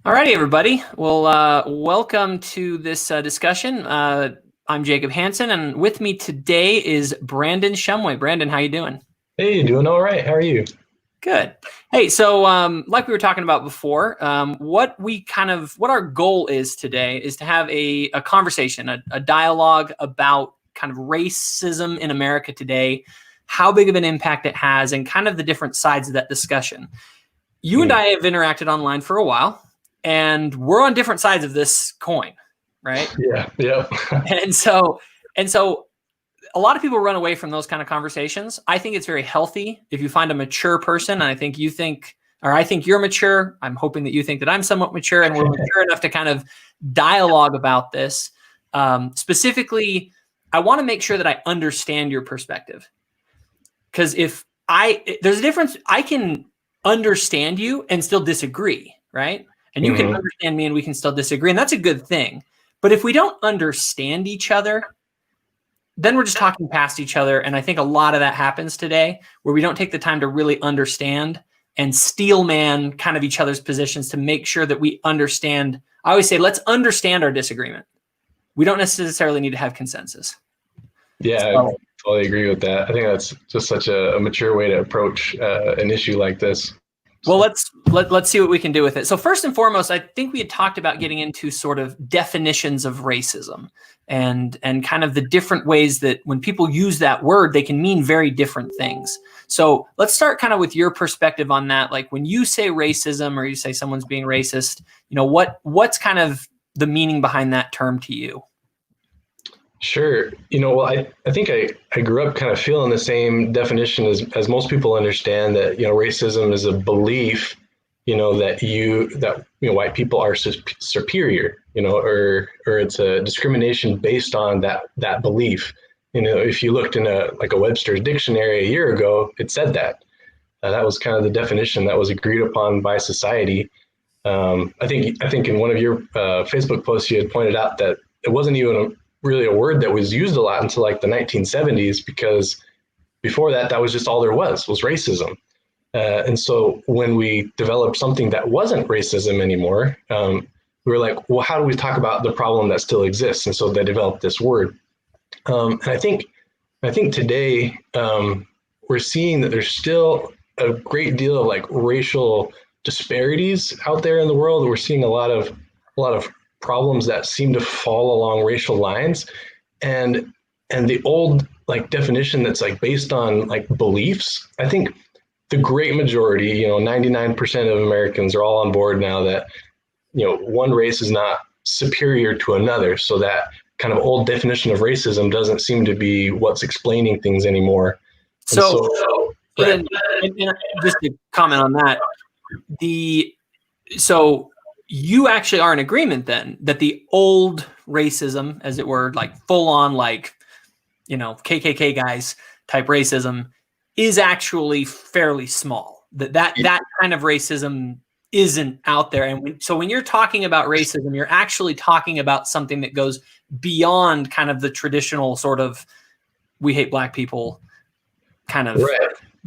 Alrighty, everybody. Well, welcome to this discussion. I'm Jacob Hansen, and with me today is Brandon Shumway. Brandon, how you doing? Hey, doing all right. How are you? Good. Hey, so like we were talking about before, what our goal is today is to have a conversation, a dialogue about kind of racism in America today, how big of an impact it has, and kind of the different sides of that discussion. You and I have interacted online for a while, and we're on different sides of this coin, right? Yeah. And so a lot of people run away from those kind of conversations. I think it's very healthy if you find a mature person, and I think you're mature. I'm hoping that you think that I'm somewhat mature, and we're mature enough to kind of dialogue about this. Specifically, I want to make sure that I understand your perspective, because there's a difference. I can understand you and still disagree, right? And you can understand me and we can still disagree, and that's a good thing. But if we don't understand each other, then we're just talking past each other. And I think a lot of that happens today, where we don't take the time to really understand and steel man kind of each other's positions to make sure that we understand. I always say, let's understand our disagreement. We don't necessarily need to have consensus. Yeah, so, I totally agree with that. I think that's just such a mature way to approach an issue like this. Well, let's see what we can do with it. So first and foremost, I think we had talked about getting into sort of definitions of racism and kind of the different ways that when people use that word, they can mean very different things. So let's start kind of with your perspective on that. Like when you say racism or you say someone's being racist, what's kind of the meaning behind that term to you? Sure. Well, I think I grew up kind of feeling the same definition as most people understand that, racism is a belief, that white people are superior, or it's a discrimination based on that belief. If you looked in a Webster's dictionary a year ago, it said that. That was kind of the definition that was agreed upon by society. I think in one of your Facebook posts, you had pointed out that it wasn't even really a word that was used a lot until like the 1970s, because before that was just all there was racism. And so when we developed something that wasn't racism anymore, we were like, well, how do we talk about the problem that still exists? And so they developed this word. And I think today we're seeing that there's still a great deal of like racial disparities out there in the world. We're seeing a lot of problems that seem to fall along racial lines, and the old like definition that's like based on like beliefs. I think the great majority, 99% of Americans are all on board now that one race is not superior to another. So that kind of old definition of racism doesn't seem to be what's explaining things anymore. So and just to comment on that, you actually are in agreement then that the old racism, as it were, like full on, like, KKK guys type racism is actually fairly small. That kind of racism isn't out there. And so when you're talking about racism, you're actually talking about something that goes beyond kind of the traditional sort of, we hate black people kind of.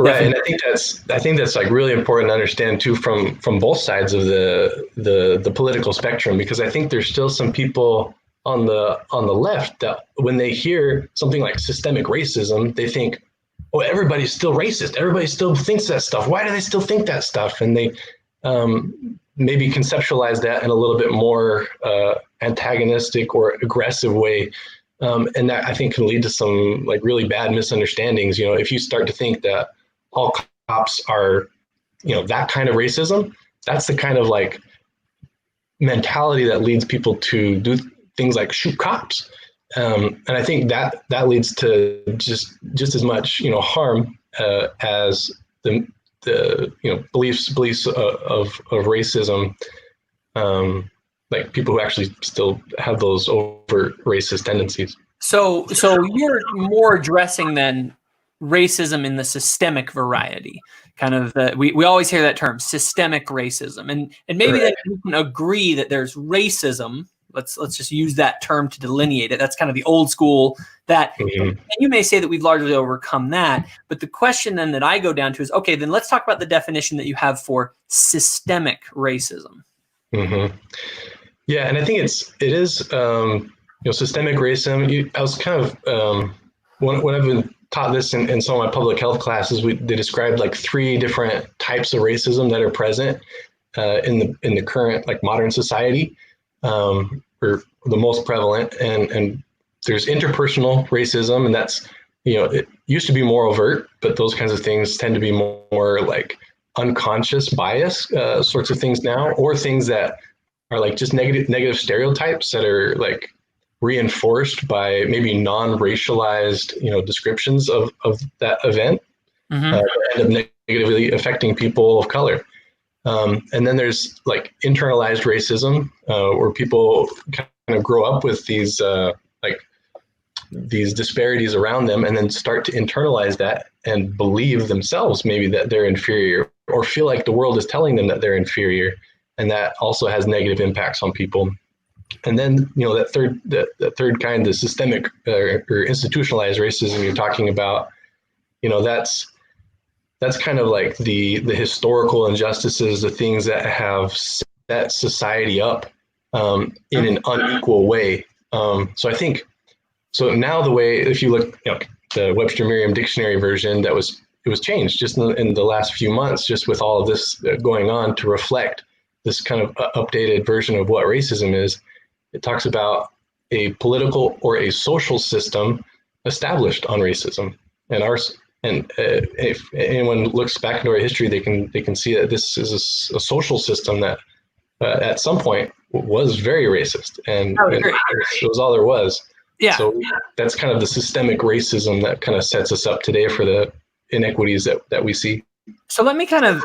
Right, and I think that's like really important to understand too from both sides of the political spectrum, because I think there's still some people on the left that when they hear something like systemic racism, they think, oh, everybody's still racist. Everybody still thinks that stuff. Why do they still think that stuff? And they maybe conceptualize that in a little bit more antagonistic or aggressive way. And that I think can lead to some like really bad misunderstandings. If you start to think that all cops are, that kind of racism, that's the kind of like mentality that leads people to do things like shoot cops. And I think that leads to just as much, harm as the beliefs of racism. Like people who actually still have those overt racist tendencies. So you're more addressing then racism in the systemic variety, kind of we always hear that term, systemic racism, and maybe that you can agree that there's racism. Let's just use that term to delineate it. That's kind of the old school that, and you may say that we've largely overcome that. But the question then that I go down to is, okay, then let's talk about the definition that you have for systemic racism. Mm-hmm. Yeah, and I think it is systemic racism. I was kind of when I've been taught this in some of my public health classes, they described like three different types of racism that are present in the current like modern society, or the most prevalent. And there's interpersonal racism, and that's it used to be more overt, but those kinds of things tend to be more like unconscious bias sorts of things now, or things that are like just negative stereotypes that are like reinforced by maybe non-racialized descriptions of that event, Mm-hmm. end up negatively affecting people of color. And then there's like internalized racism, where people kind of grow up with like these disparities around them and then start to internalize that and believe themselves maybe that they're inferior, or feel like the world is telling them that they're inferior, and that also has negative impacts on people. And then that third kind, the systemic or institutionalized racism you're talking about, that's kind of like the historical injustices, the things that have set society up in an unequal way. So I think so now the way, if you look, the Webster Merriam Dictionary version, it was changed just in the last few months, just with all of this going on, to reflect this kind of updated version of what racism is. It talks about a political or a social system established on racism, and if anyone looks back into our history, they can see that this is a social system that at some point was very racist, and it was all there was. Yeah. So that's kind of the systemic racism that kind of sets us up today for the inequities that we see. So let me kind of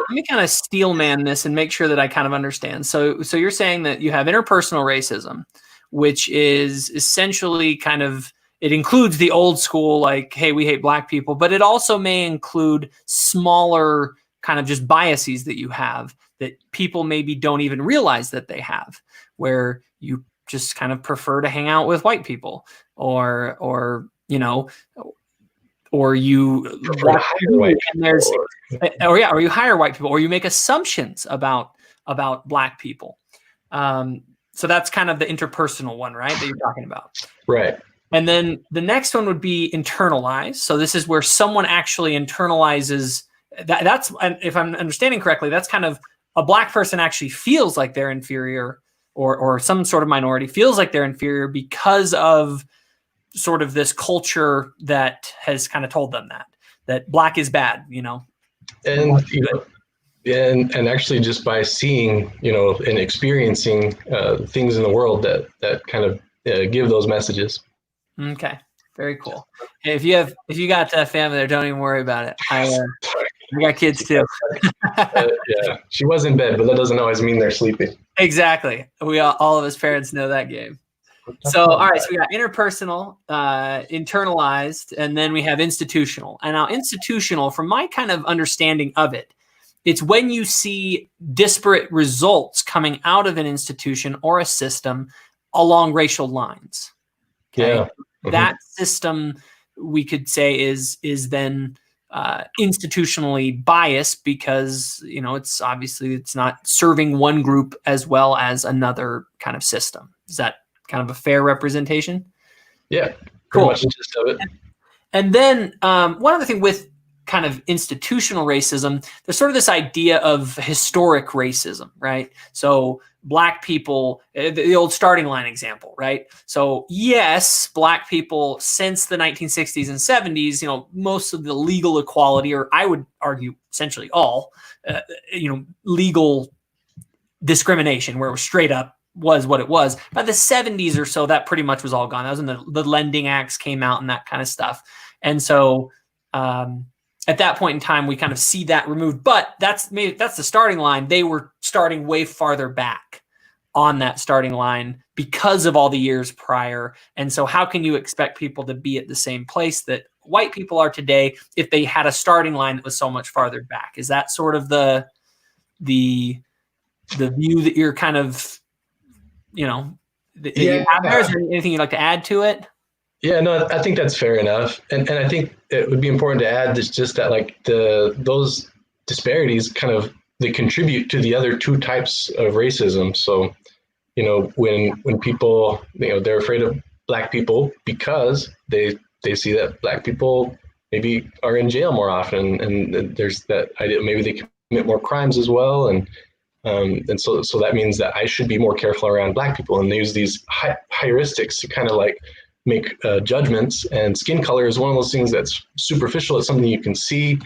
steel man this and make sure that I kind of understand. So you're saying that you have interpersonal racism, which is essentially kind of, it includes the old school, like, hey, we hate black people, but it also may include smaller kind of just biases that you have that people maybe don't even realize that they have, where you just kind of prefer to hang out with white people, or you or you hire white people, or you make assumptions about black people. So that's kind of the interpersonal one, right, that you're talking about. Right. And then the next one would be internalized. So this is where someone actually internalizes that's, if I'm understanding correctly, that's kind of a black person actually feels like they're inferior, or some sort of minority feels like they're inferior because of sort of this culture that has kind of told them that black is bad, And and actually just by seeing, and experiencing things in the world that kind of give those messages. Okay, very cool. If you got a family there, don't even worry about it. I got kids too. Yeah, she was in bed, but that doesn't always mean they're sleeping. Exactly. We all of us parents know that game. So, all right, so we got interpersonal, internalized, and then we have institutional. And now institutional, from my kind of understanding of it, it's when you see disparate results coming out of an institution or a system along racial lines. Okay? Yeah. Mm-hmm. That system, we could say, is then institutionally biased because, it's not serving one group as well as another kind of system. Is that kind of a fair representation? Yeah, cool. Much just of it. And then one other thing with kind of institutional racism, there's sort of this idea of historic racism, right? So black people, the old starting line example, right? So yes, black people since the 1960s and 70s, most of the legal equality, or I would argue essentially all, legal discrimination where it was straight up was what it was. By the 70s or so, that pretty much was all gone. That was when the lending acts came out and that kind of stuff. And so at that point in time, we kind of see that removed. But that's the starting line. They were starting way farther back on that starting line because of all the years prior. And so how can you expect people to be at the same place that white people are today if they had a starting line that was so much farther back? Is that sort of the view that you're kind of, you have there? Is there anything you'd like to add to it? Yeah, no, I think that's fair enough. And I think it would be important to add this, just that like those disparities kind of they contribute to the other two types of racism. So, when people, they're afraid of Black people because they see that Black people maybe are in jail more often, and there's that idea maybe they commit more crimes as well, and so that means that I should be more careful around Black people, and they use these heuristics to kind of like make judgments. And skin color is one of those things that's superficial. It's something you can see,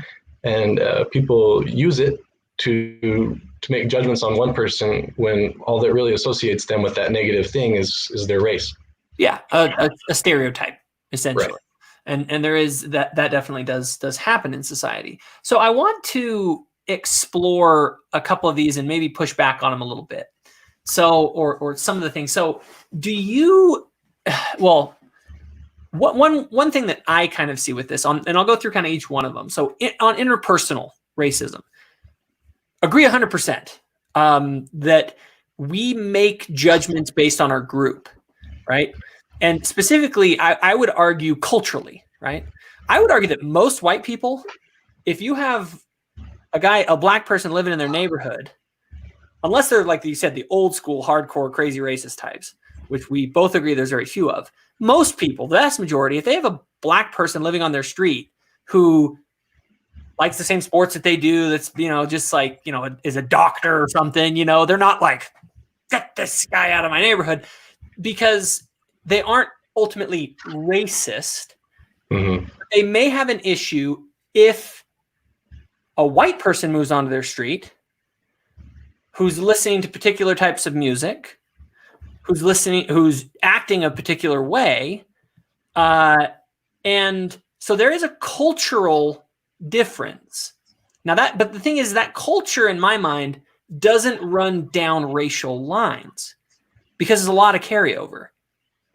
and people use it to make judgments on one person when all that really associates them with that negative thing is their race. Yeah, a stereotype essentially. Right. And there is that definitely does happen in society. So I want to explore a couple of these and maybe push back on them a little bit. So, or some of the things. So do you, well, one thing that I kind of see with this and I'll go through kind of each one of them. So on interpersonal racism, agree 100% that we make judgments based on our group, right? And specifically, I would argue culturally, right? I would argue that most white people, if you have a Black person living in their neighborhood, unless they're, like you said, the old school, hardcore, crazy racist types, which we both agree there's very few of, most people, the vast majority, if they have a Black person living on their street who likes the same sports that they do, that's, just like, is a doctor or something, they're not like, get this guy out of my neighborhood, because they aren't ultimately racist. Mm-hmm. They may have an issue if a white person moves onto their street who's listening to particular types of music, who's acting a particular way. And so there is a cultural difference. But the thing is that culture, in my mind, doesn't run down racial lines because there's a lot of carryover.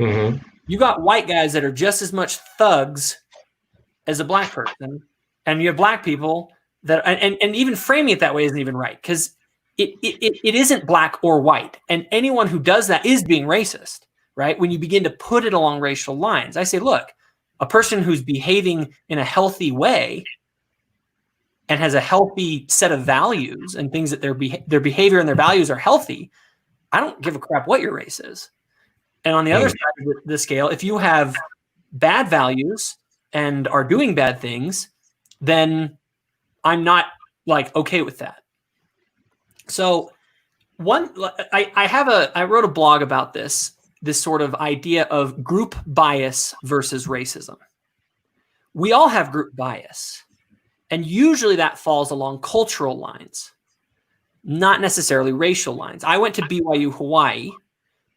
Mm-hmm. You got white guys that are just as much thugs as a Black person, and you have Black people that, and even framing it that way isn't even right, because it isn't Black or white, and anyone who does that is being racist, right? When you begin to put it along racial lines, I say, look, a person who's behaving in a healthy way and has a healthy set of values and things that their behavior and their values are healthy, I don't give a crap what your race is. And on the other side of the scale, if you have bad values and are doing bad things, then I'm not like okay with that. So I wrote a blog about this sort of idea of group bias versus racism. We all have group bias, and usually that falls along cultural lines, not necessarily racial lines. I went to BYU Hawaii,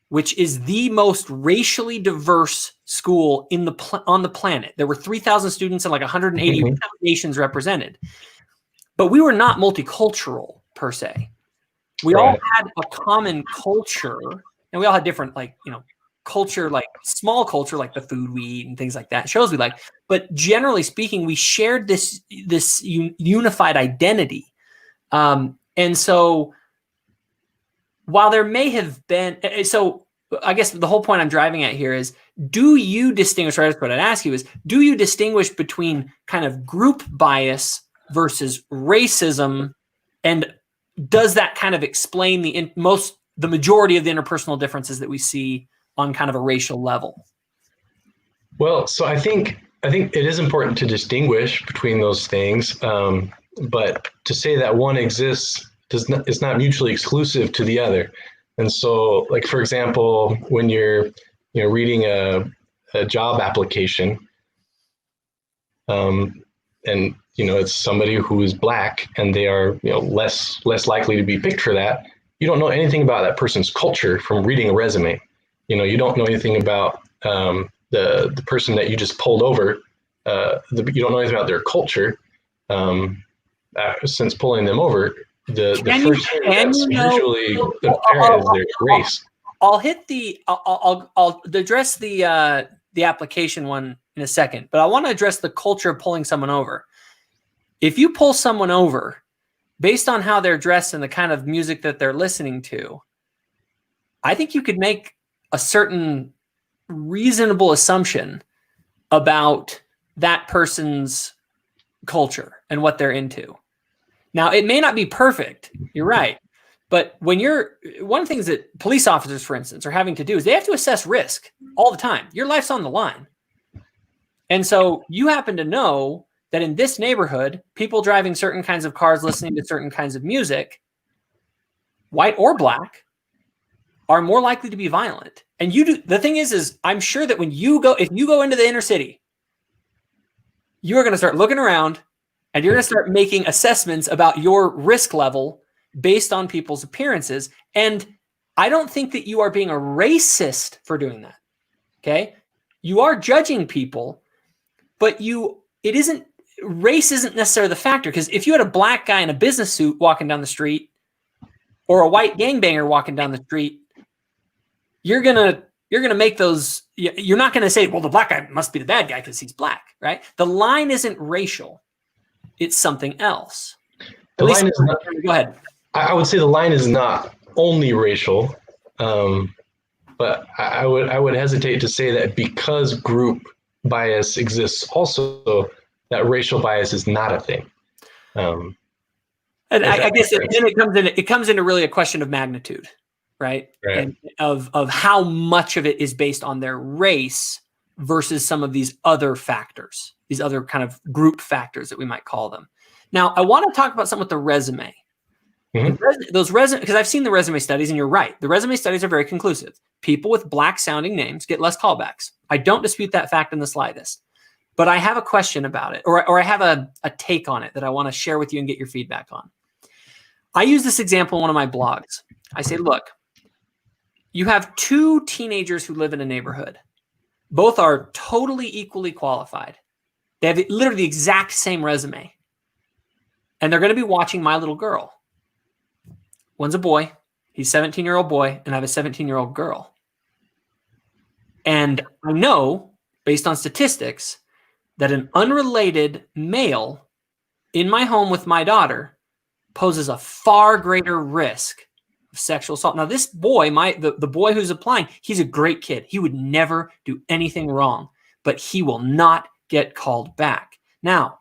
which is the most racially diverse school on the planet. There were 3,000 students and like 180 nations represented. But we were not multicultural per se. We all had a common culture, and we all had different, culture, like small culture, like the food we eat and things like that, shows we like. But generally speaking, we shared this unified identity. And so while there may have been, so I guess the whole point I'm driving at here is, do you distinguish, or that's what I'd ask you is, do you distinguish between kind of group bias versus racism? And does that kind of explain the majority of the interpersonal differences that we see on kind of a racial level? Well, so I think it is important to distinguish between those things, but to say that one exists is not mutually exclusive to the other. And so, like, for example, when you're reading a job application, and it's somebody who is Black and they are less likely to be picked for that, you don't know anything about that person's culture from reading a resume. You don't know anything about the person that you just pulled over. You don't know anything about their culture since pulling them over. The first thing that's usually apparent is their race. I'll address the application one in a second, but I want to address the culture of pulling someone over. If you pull someone over based on how they're dressed and the kind of music that they're listening to, I think you could make a certain reasonable assumption about that person's culture and what they're into. Now, it may not be perfect. You're right. But when one of the things that police officers, for instance, are having to do is they have to assess risk all the time. Your life's on the line. And so you happen to know that in this neighborhood, people driving certain kinds of cars, listening to certain kinds of music, white or black, are more likely to be violent. And the thing is I'm sure that if you go into the inner city, you are going to start looking around and you're going to start making assessments about your risk level based on people's appearances. And I don't think that you are being a racist for doing that. Okay. You are judging people, but race isn't necessarily the factor. Because if you had a black guy in a business suit walking down the street or a white gangbanger walking down the street, you're going to make those, you're not going to say, well, the black guy must be the bad guy because he's black, right? The line isn't racial. It's something else. The line is not, go ahead. I would say the line is not only racial, but I would hesitate to say that because group bias exists also, that racial bias is not a thing. And I guess then it comes into really a question of magnitude, right? And of how much of it is based on their race versus some of these other factors, these other kind of group factors that we might call them. Now, I want to talk about something with the resume. Those resume, because I've seen the resume studies, and you're right. The resume studies are very conclusive. People with black sounding names get less callbacks. I don't dispute that fact in the slightest, but I have a question about it, or I have a take on it that I want to share with you and get your feedback on. I use this example in one of my blogs. I say, look, you have two teenagers who live in a neighborhood. Both are totally equally qualified. They have literally the exact same resume. And they're going to be watching My Little Girl. One's a boy. He's a 17-year-old boy, and I have a 17-year-old girl. And I know, based on statistics, that an unrelated male in my home with my daughter poses a far greater risk of sexual assault. Now, this boy, the boy who's applying, he's a great kid. He would never do anything wrong, but he will not get called back. Now,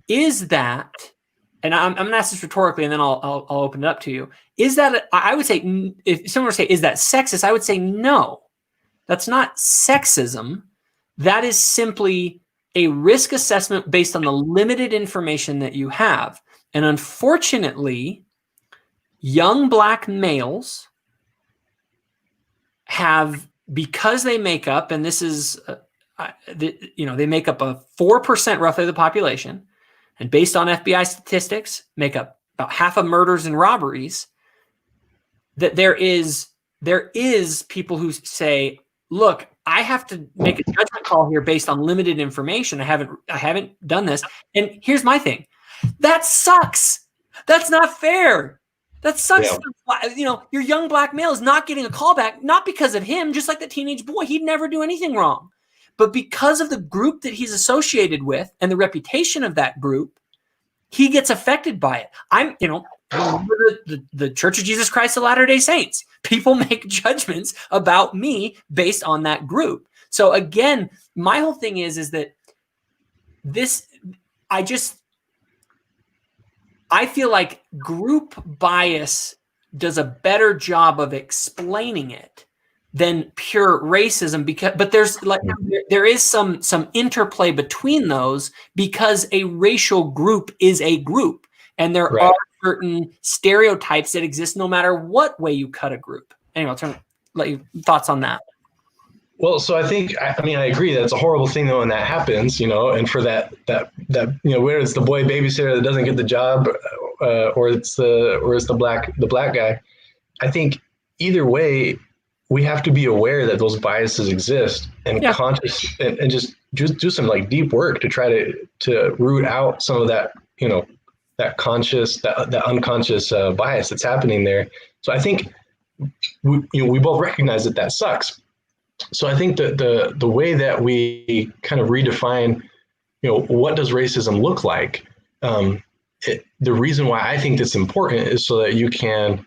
is that, and I'm going to ask this rhetorically, and then I'll open it up to you. Is that, I would say, if someone were to say, is that sexist? I would say, no, that's not sexism. That is simply a risk assessment based on the limited information that you have. And unfortunately, young black males have, because they make up, and this is, they make up a 4% roughly of the population, and based on FBI statistics, make up about half of murders and robberies, that there is people who say, look, I have to make a judgment call here based on limited information. I haven't done this. And here's my thing. That sucks. That's not fair. That sucks. Yeah. Your young black male is not getting a call back, not because of him, just like the teenage boy. He'd never do anything wrong. But because of the group that he's associated with and the reputation of that group, he gets affected by it. The Church of Jesus Christ of Latter-day Saints. People make judgments about me based on that group. So again, my whole thing is that I feel like group bias does a better job of explaining it than pure racism, but there is some interplay between those, because a racial group is a group, and there are certain stereotypes that exist no matter what way you cut a group. Anyway, let you thoughts on that. Well, so I agree that's a horrible thing though when that happens, and for that whether it's the boy babysitter that doesn't get the job, or it's the black guy, I think either way we have to be aware that those biases exist and conscious and just do some like deep work to try to root out some of that, that conscious, that unconscious bias that's happening there. So I think we both recognize that sucks. So I think that the way that we kind of redefine, what does racism look like? The reason why I think that's important is so that you can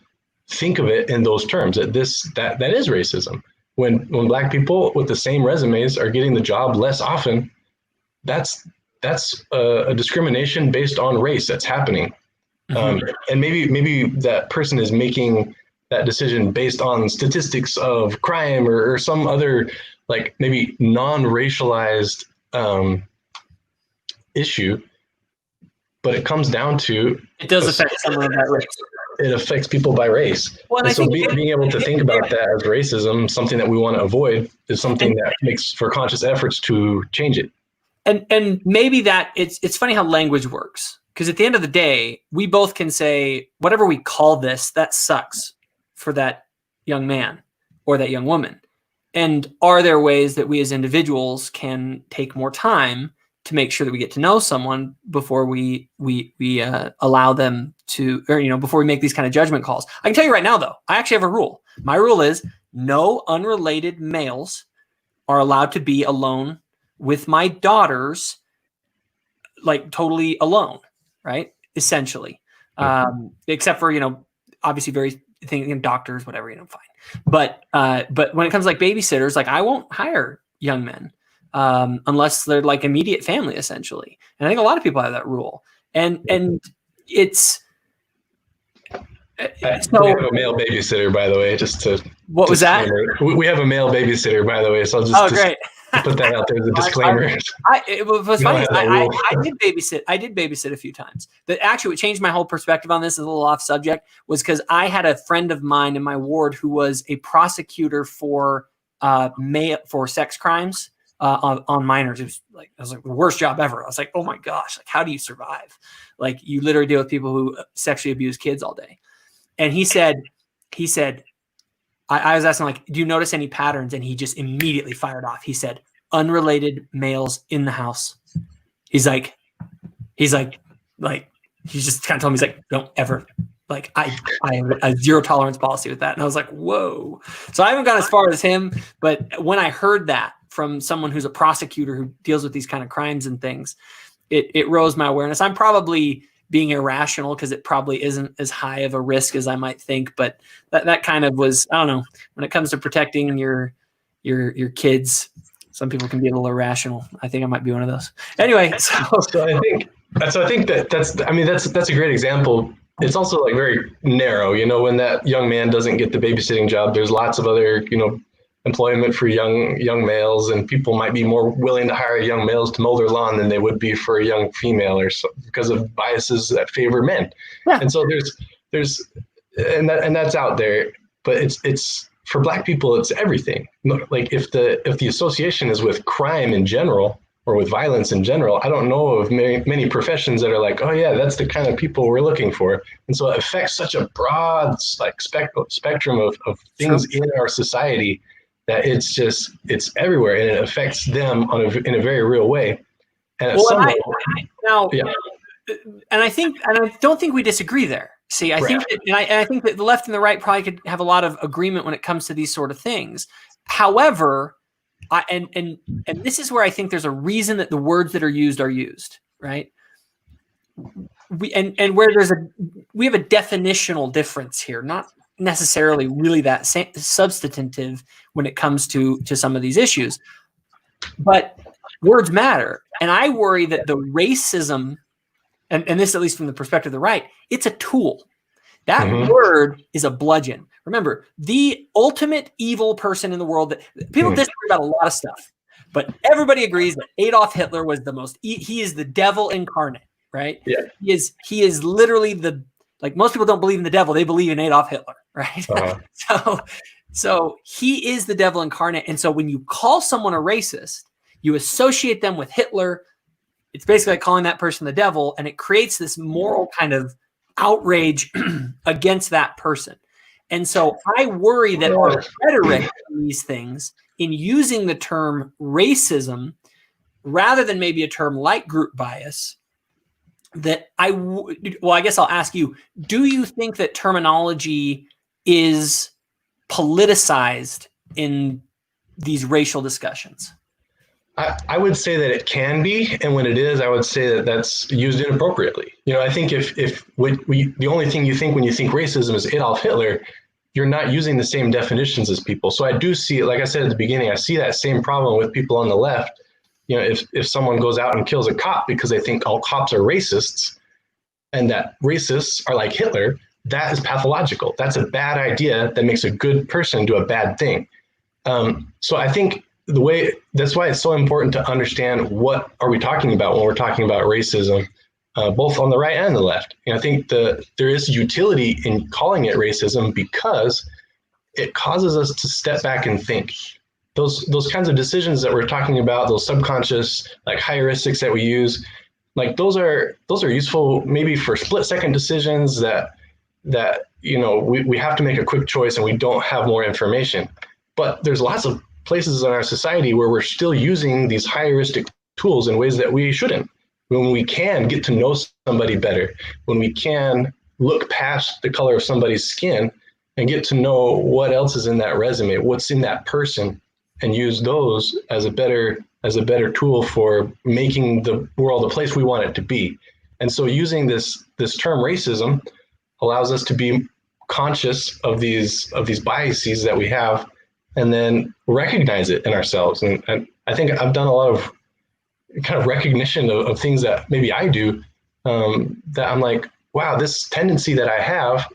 think of it in those terms, that is racism. When black people with the same resumes are getting the job less often, that's a discrimination based on race that's happening. And maybe that person is making that decision based on statistics of crime or some other like maybe non-racialized issue, but it comes down to it does affect someone of that race. It affects people by race. Well, and so being able to think about that as racism, something that we want to avoid, is something that makes for conscious efforts to change it. And maybe that it's funny how language works, because at the end of the day, we both can say whatever we call this, that sucks for that young man or that young woman. And are there ways that we as individuals can take more time to make sure that we get to know someone before we allow them to, or, before we make these kind of judgment calls? I can tell you right now, though, I actually have a rule. My rule is no unrelated males are allowed to be alone with my daughters, like totally alone, right? Essentially, except for, obviously very doctors, whatever, fine. But when it comes to like babysitters, like I won't hire young men unless they're like immediate family, essentially. And I think a lot of people have that rule. And it's we have a male babysitter, by the way, just to what was that? We have a male babysitter, by the way, so I'll just great. Put that out there as a disclaimer. It was funny. I did babysit. I did babysit a few times. But actually, what changed my whole perspective on this, is a little off subject, was because I had a friend of mine in my ward who was a prosecutor for sex crimes on minors. It was like the worst job ever. I was like, oh my gosh, like how do you survive? Like you literally deal with people who sexually abuse kids all day. And he said, I was asking, like, do you notice any patterns? And he just immediately fired off. He said, unrelated males in the house. He's like, he just kind of told me, he's like, don't ever, like, I have a zero tolerance policy with that. And I was like, whoa. So I haven't gone as far as him, but when I heard that from someone who's a prosecutor who deals with these kind of crimes and things, it rose my awareness. I'm probably being irrational because it probably isn't as high of a risk as I might think, but that kind of was, I don't know, when it comes to protecting your kids, some people can be a little irrational. I think I might be one of those. Anyway, so I think that's a great example. It's also like very narrow, when that young man doesn't get the babysitting job, there's lots of other, employment for young males, and people might be more willing to hire young males to mow their lawn than they would be for a young female, or so, because of biases that favor men. Yeah. And so there's that's out there, but it's for Black people, it's everything. Like if the association is with crime in general or with violence in general, I don't know of many professions that are like, oh yeah, that's the kind of people we're looking for. And so it affects such a broad like spectrum of things in our society, that it's everywhere, and it affects them in a very real way. And at some level, and I don't think we disagree there. See, I think that the left and the right probably could have a lot of agreement when it comes to these sort of things. However, and this is where I think there's a reason that the words that are used, right? We have a definitional difference here, not necessarily really that substantive when it comes to some of these issues, but words matter. And I worry that the racism, and this at least from the perspective of the right, it's a tool. That word is a bludgeon. Remember, the ultimate evil person in the world, that people disagree about a lot of stuff, but everybody agrees that Adolf Hitler was he is the devil incarnate, right? Yeah. He is literally like most people don't believe in the devil, they believe in Adolf Hitler, right? So he is the devil incarnate. And so when you call someone a racist, you associate them with Hitler. It's basically like calling that person the devil, and it creates this moral kind of outrage against that person. And so I worry that our rhetoric on these things, in using the term racism rather than maybe a term like group bias, that I guess I'll ask you, do you think that terminology is politicized in these racial discussions? I would say that it can be, and when it is, I would say that that's used inappropriately. I think if the only thing you think when you think racism is Adolf Hitler, you're not using the same definitions as people. So I do see it, like I said at the beginning, I see that same problem with people on the left. If someone goes out and kills a cop because they think all cops are racists, and that racists are like Hitler, that is pathological. That's a bad idea that makes a good person do a bad thing. So I think that's why it's so important to understand what are we talking about when we're talking about racism, both on the right and the left. And I think there is utility in calling it racism because it causes us to step back and think. Those kinds of decisions that we're talking about, those subconscious like heuristics that we use, like those are useful maybe for split-second decisions that we have to make a quick choice and we don't have more information. But there's lots of places in our society where we're still using these heuristic tools in ways that we shouldn't. When we can get to know somebody better, when we can look past the color of somebody's skin and get to know what else is in that resume, what's in that person, and use those as a better tool for making the world a place we want it to be. And so using this term racism allows us to be conscious of these biases that we have, and then recognize it in ourselves. And I think I've done a lot of kind of recognition of things that maybe I do, that I'm like, wow, this tendency that I have,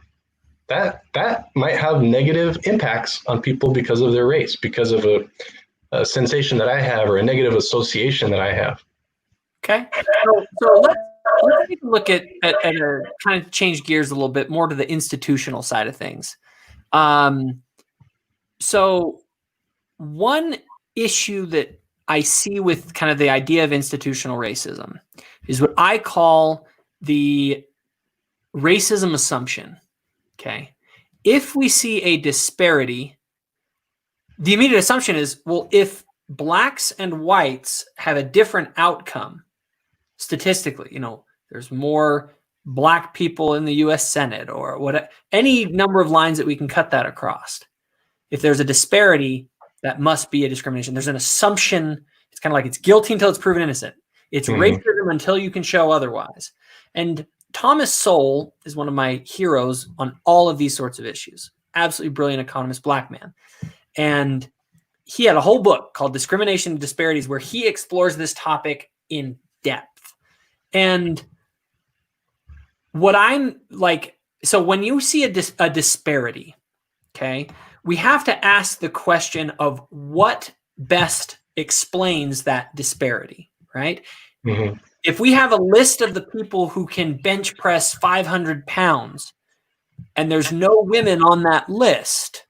that might have negative impacts on people because of their race, because of a sensation that I have or a negative association that I have. Okay. So let's take a look at a kind of change gears a little bit more to the institutional side of things. So one issue that I see with kind of the idea of institutional racism is what I call the racism assumption. Okay. If we see a disparity, the immediate assumption is, well, if blacks and whites have a different outcome statistically, there's more black people in the US Senate or what, any number of lines that we can cut that across. If there's a disparity, that must be a discrimination. There's an assumption. It's kind of like it's guilty until it's proven innocent. It's racism until you can show otherwise. And Thomas Sowell is one of my heroes on all of these sorts of issues. Absolutely brilliant economist, black man. And he had a whole book called Discrimination and Disparities where he explores this topic in depth. And what I'm like, so when you see a disparity, okay, we have to ask the question of what best explains that disparity, right? Mm-hmm. If we have a list of the people who can bench press 500 pounds and there's no women on that list,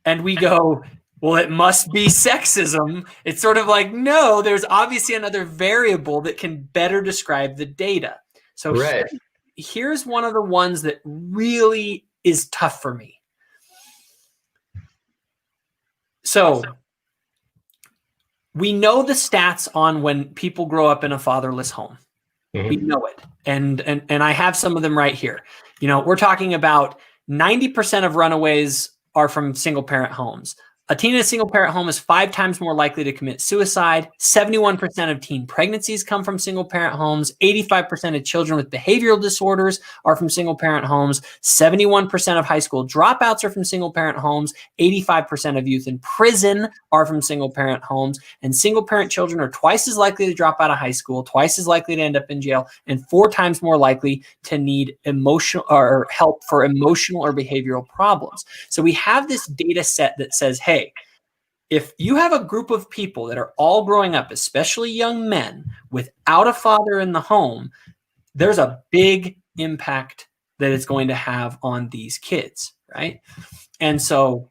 and we go, well, it must be sexism. It's sort of like, no, there's obviously another variable that can better describe the data. So here's one of the ones that really is tough for me. So we know the stats on when people grow up in a fatherless home. Mm-hmm. We know it. And I have some of them right here. We're talking about 90% of runaways are from single parent homes. A teen in a single parent home is 5 times more likely to commit suicide. 71% of teen pregnancies come from single parent homes. 85% of children with behavioral disorders are from single parent homes. 71% of high school dropouts are from single parent homes. 85% of youth in prison are from single parent homes. And single parent children are twice as likely to drop out of high school, twice as likely to end up in jail, and 4 times more likely to need emotional or help for emotional or behavioral problems. So we have this data set that says, hey, if you have a group of people that are all growing up, especially young men, without a father in the home, there's a big impact that it's going to have on these kids, right? And so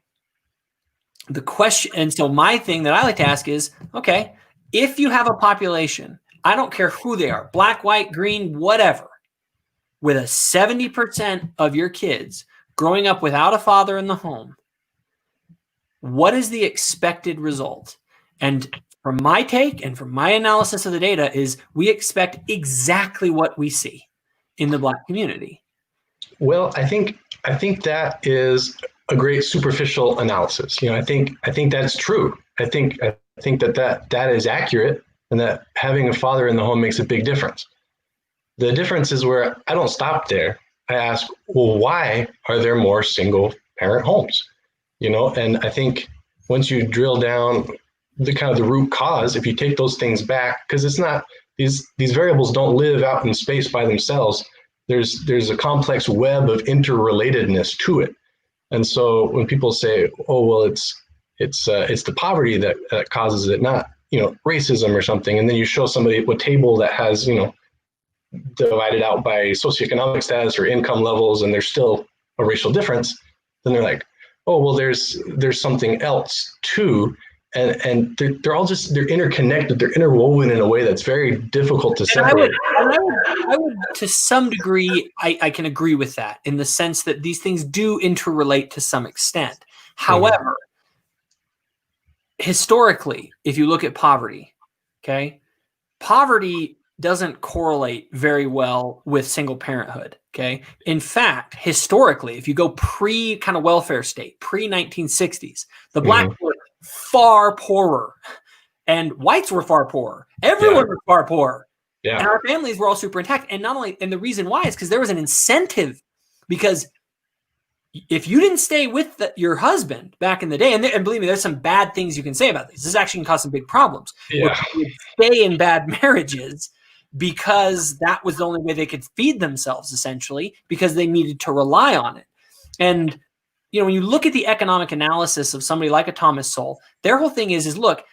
my thing that I like to ask is, okay, if you have a population, I don't care who they are, black, white, green, whatever, with a 70% of your kids growing up without a father in the home, what is the expected result? And from my take and from my analysis of the data is we expect exactly what we see in the Black community. Well, I think that is a great superficial analysis. I think that's true. I think that is accurate, and that having a father in the home makes a big difference. The difference is where I don't stop there. I ask, well, why are there more single parent homes? And I think once you drill down the root cause, if you take those things back, because it's not these variables don't live out in space by themselves. There's a complex web of interrelatedness to it. And so when people say, oh, well, it's the poverty that causes it, not, racism or something, and then you show somebody a table that has, divided out by socioeconomic status or income levels, and there's still a racial difference, then they're like, oh, well, there's something else too. And they're all they're interconnected, they're interwoven in a way that's very difficult to separate. I would, to some degree, I can agree with that in the sense that these things do interrelate to some extent. However, historically, if you look at poverty, okay, poverty doesn't correlate very well with single parenthood. Okay. In fact, historically, if you go pre kind of welfare state, pre 1960s, the black were far poorer and whites were far poorer. Everyone was far poorer. Yeah. And our families were all super intact. And not only, and the reason why is because there was an incentive, because if you didn't stay with your husband back in the day, and believe me, there's some bad things you can say about this. This actually can cause some big problems. Yeah. Would stay in bad marriages because that was the only way they could feed themselves, essentially, because they needed to rely on it. And, when you look at the economic analysis of somebody like a Thomas Sowell, their whole thing is look,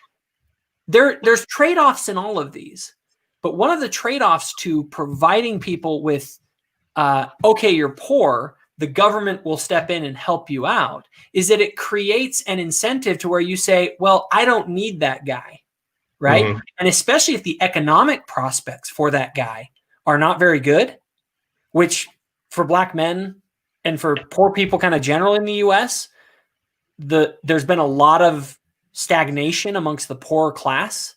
there's trade-offs in all of these. But one of the trade-offs to providing people with, okay, you're poor, the government will step in and help you out, is that it creates an incentive to where you say, well, I don't need that guy. Right. Mm-hmm. And especially if the economic prospects for that guy are not very good, which for black men and for poor people kind of generally in the US, there's been a lot of stagnation amongst the poorer class,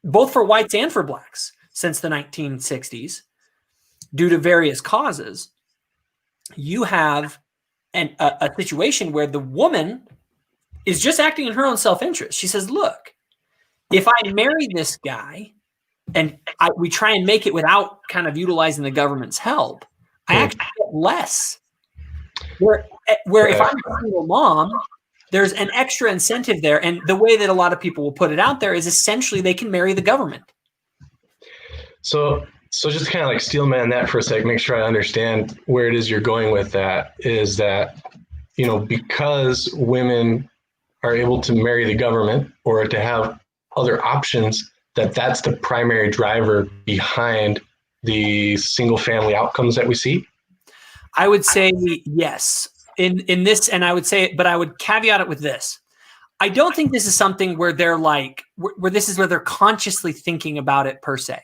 both for whites and for blacks since the 1960s, due to various causes. You have a situation where the woman is just acting in her own self-interest. She says, look, if I marry this guy and we try and make it without kind of utilizing the government's help, I actually get less. Where if I'm a single mom, there's an extra incentive there. And the way that a lot of people will put it out there is essentially they can marry the government. So just kind of like steel man that for a sec, make sure I understand where it is you're going with that, is that, because women are able to marry the government or to have other options, that's the primary driver behind the single family outcomes that we see? I would say yes in this, and I would say, but I would caveat it with this. I don't think this is something where they're like, where this is where they're consciously thinking about it per se.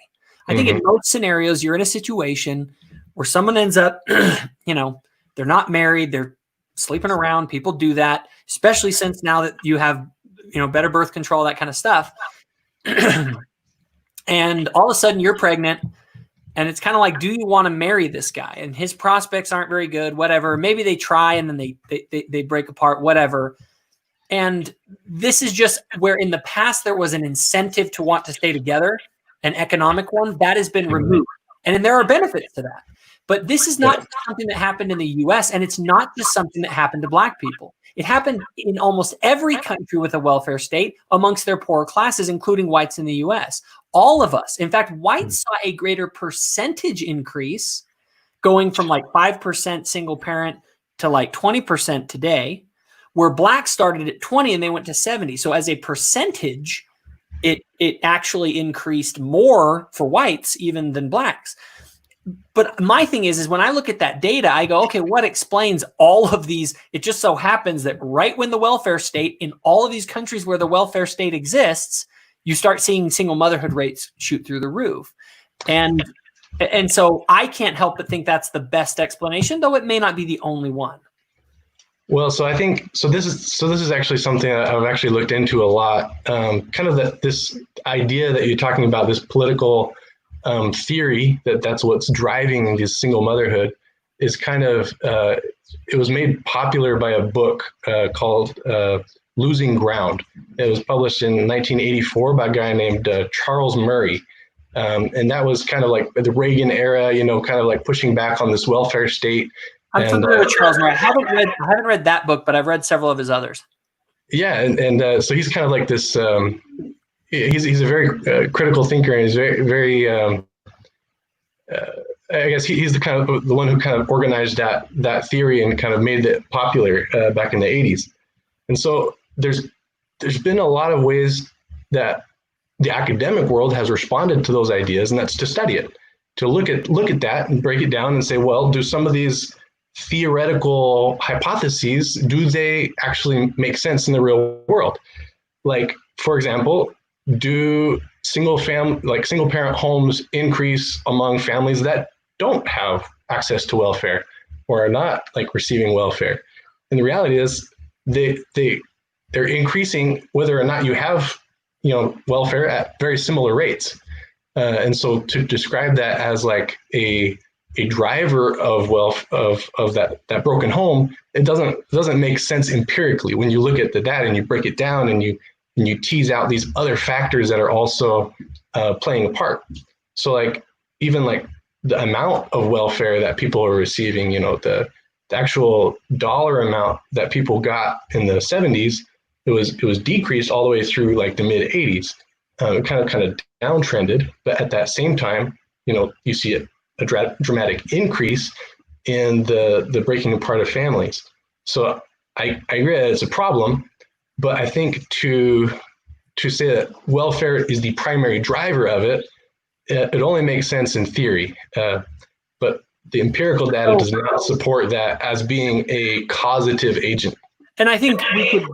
I think in most scenarios, you're in a situation where someone ends up, they're not married, they're sleeping around. People do that, especially since now that you have, better birth control, that kind of stuff. And all of a sudden you're pregnant and it's kind of like, do you want to marry this guy? And his prospects aren't very good, whatever. Maybe they try and then they break apart, whatever. And this is just where in the past there was an incentive to want to stay together, an economic one that has been removed. And there are benefits to that. But this is not something that happened in the US, and it's not just something that happened to black people. It happened in almost every country with a welfare state amongst their poorer classes, including whites in the US. All of us. In fact, whites saw a greater percentage increase going from like 5% single parent to like 20% today, where blacks started at 20 and they went to 70. So as a percentage, it actually increased more for whites even than blacks. But my thing is when I look at that data, I go, okay, what explains all of these? It just so happens that right when the welfare state, in all of these countries where the welfare state exists, you start seeing single motherhood rates shoot through the roof. And so I can't help but think that's the best explanation, though it may not be the only one. Well, so I think this is actually something that I've actually looked into a lot. Kind of this idea that you're talking about, this political theory that's what's driving this single motherhood, is kind of it was made popular by a book called Losing Ground. It was published in 1984 by a guy named Charles Murray. And that was kind of like the Reagan era, kind of like pushing back on this welfare state. I'm familiar with Charles Murray. I haven't read that book, but I've read several of his others. Yeah, and so he's kind of like this, he's a very critical thinker, and he's very I guess he's the kind of the one who kind of organized that theory and kind of made it popular back in the 80s. And so there's been a lot of ways that the academic world has responded to those ideas, and that's to study it, to look at that and break it down and say, well, do some of these theoretical hypotheses, do they actually make sense in the real world? Like, for example, do single parent homes increase among families that don't have access to welfare or are not like receiving welfare? And the reality is they're increasing whether or not you have, welfare at very similar rates. And so to describe that as like a driver of wealth of that broken home, it doesn't make sense empirically when you look at the data and you break it down and you tease out these other factors that are also playing a part. So like even like the amount of welfare that people are receiving, the actual dollar amount that people got in the 70s, it was decreased all the way through like the mid 80s, kind of downtrended. But at that same time, you see a dramatic increase in the breaking apart of families. So I agree that it's a problem, but I think to say that welfare is the primary driver of it, it only makes sense in theory. But the empirical data does not support that as being a causative agent. And I think we could,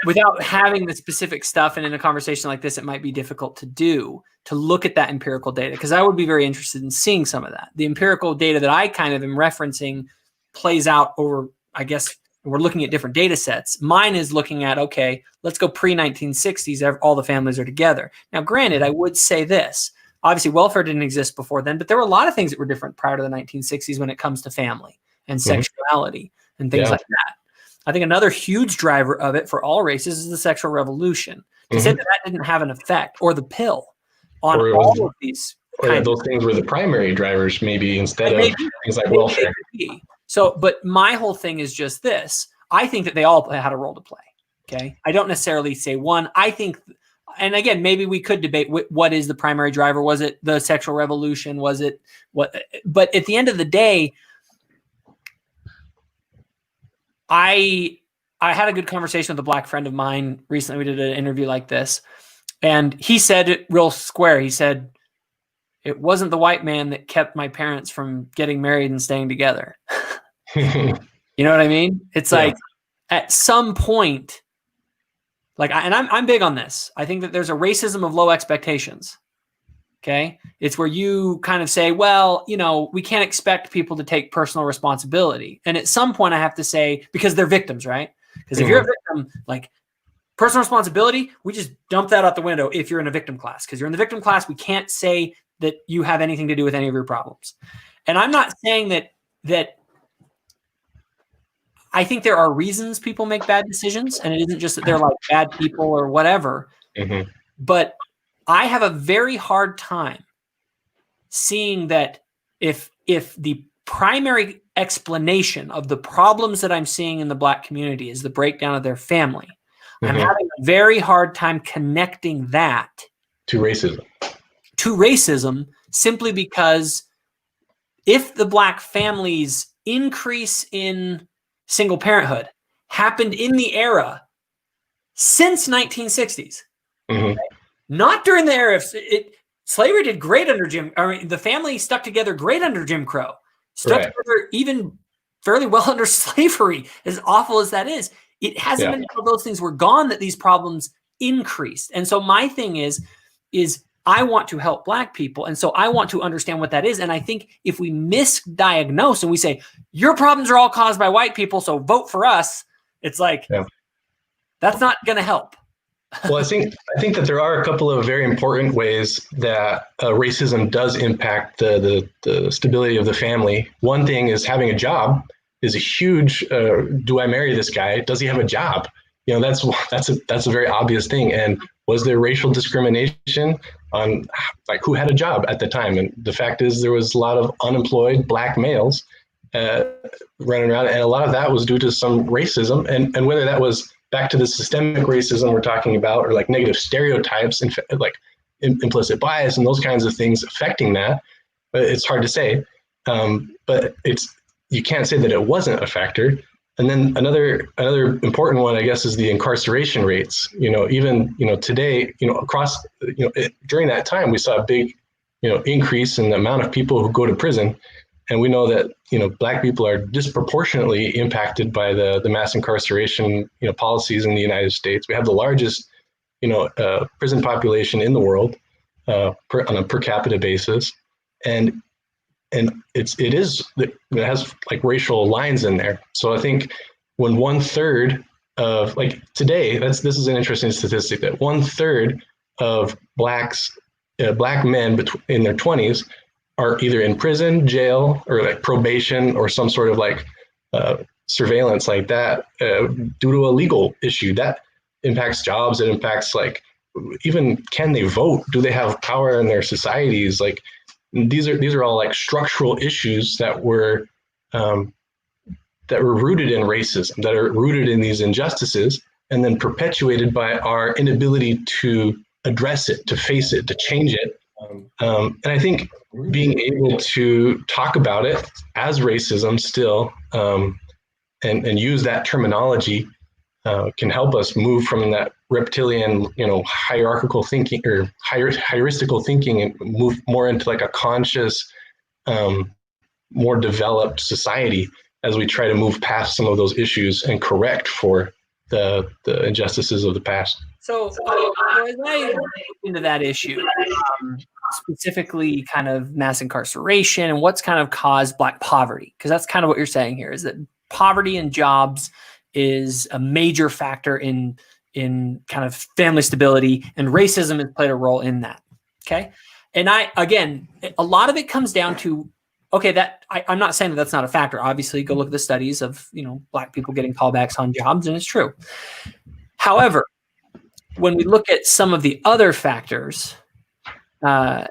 without having the specific stuff, and in a conversation like this, it might be difficult to look at that empirical data, because I would be very interested in seeing some of that. The empirical data that I kind of am referencing plays out over, I guess, we're looking at different data sets. Mine is looking at, okay, let's go pre-1960s, all the families are together. Now, granted, I would say this. Obviously, welfare didn't exist before then, but there were a lot of things that were different prior to the 1960s when it comes to family and sexuality and things like that. I think another huge driver of it for all races is the sexual revolution. To say that didn't have an effect, or the pill, on all of these. Those things were the primary drivers, maybe, instead of things like welfare. So, but my whole thing is just this. I think that they all had a role to play. Okay. I don't necessarily say one. I think, and again, maybe we could debate what is the primary driver. Was it the sexual revolution? Was it what? But at the end of the day, I had a good conversation with a black friend of mine recently. We did an interview like this, and he said it real square. He said, it wasn't the white man that kept my parents from getting married and staying together. You know what I mean? It's like at some point, like, I'm big on this. I think that there's a racism of low expectations. Okay. It's where you kind of say, well, we can't expect people to take personal responsibility. And at some point I have to say, because they're victims, right? Because if you're a victim, like, personal responsibility, we just dump that out the window if you're in a victim class. Because you're in the victim class, we can't say that you have anything to do with any of your problems. And I'm not saying that I think there are reasons people make bad decisions, and it isn't just that they're like bad people or whatever. But I have a very hard time seeing that if the primary explanation of the problems that I'm seeing in the black community is the breakdown of their family, I'm having a very hard time connecting that to racism, simply because if the black families increase in single parenthood happened in the era since 1960s, not during the era of slavery did great under the family stuck together great under Jim Crow, stuck together even fairly well under slavery, as awful as that is. It hasn't been until those things were gone that these problems increased. And so my thing is I want to help black people. And so I want to understand what that is. And I think if we misdiagnose and we say, your problems are all caused by white people, so vote for us, it's like, that's not going to help. Well, I think that there are a couple of very important ways that racism does impact the stability of the family. One thing is having a job is a huge, do I marry this guy? Does he have a job? That's a very obvious thing. And was there racial discrimination on like who had a job at the time? And the fact is there was a lot of unemployed black males running around, and a lot of that was due to some racism. And whether that was back to the systemic racism we're talking about, or like negative stereotypes and like implicit bias and those kinds of things affecting that. But it's hard to say. But you can't say that it wasn't a factor. And then another important one, I guess, is the incarceration rates. Even today, across during that time, we saw a big increase in the amount of people who go to prison, and we know that Black people are disproportionately impacted by the mass incarceration policies in the United States. We have the largest prison population in the world on a per capita basis, and it has like racial lines in there. So I think when 1/3 of, like today, this is an interesting statistic, that 1/3 of Black men in their 20s are either in prison, jail, or like probation, or some sort of like surveillance like that due to a legal issue that impacts jobs. It impacts like even, can they vote? Do they have power in their societies? Like these are all like structural issues that were rooted in racism, that are rooted in these injustices, and then perpetuated by our inability to address it, to face it, to change it. And I think being able to talk about it as racism still, and use that terminology can help us move from that reptilian, hierarchical thinking or heuristical thinking, and move more into like a conscious, more developed society as we try to move past some of those issues and correct for the injustices of the past. So as I look into that issue, specifically kind of mass incarceration and what's kind of caused Black poverty, because that's kind of what you're saying here, is that poverty and jobs is a major factor in kind of family stability, and racism has played a role in that. Okay. And again, a lot of it comes down to, I'm not saying that that's not a factor. Obviously, go look at the studies of, Black people getting callbacks on jobs, and it's true. However, when we look at some of the other factors, I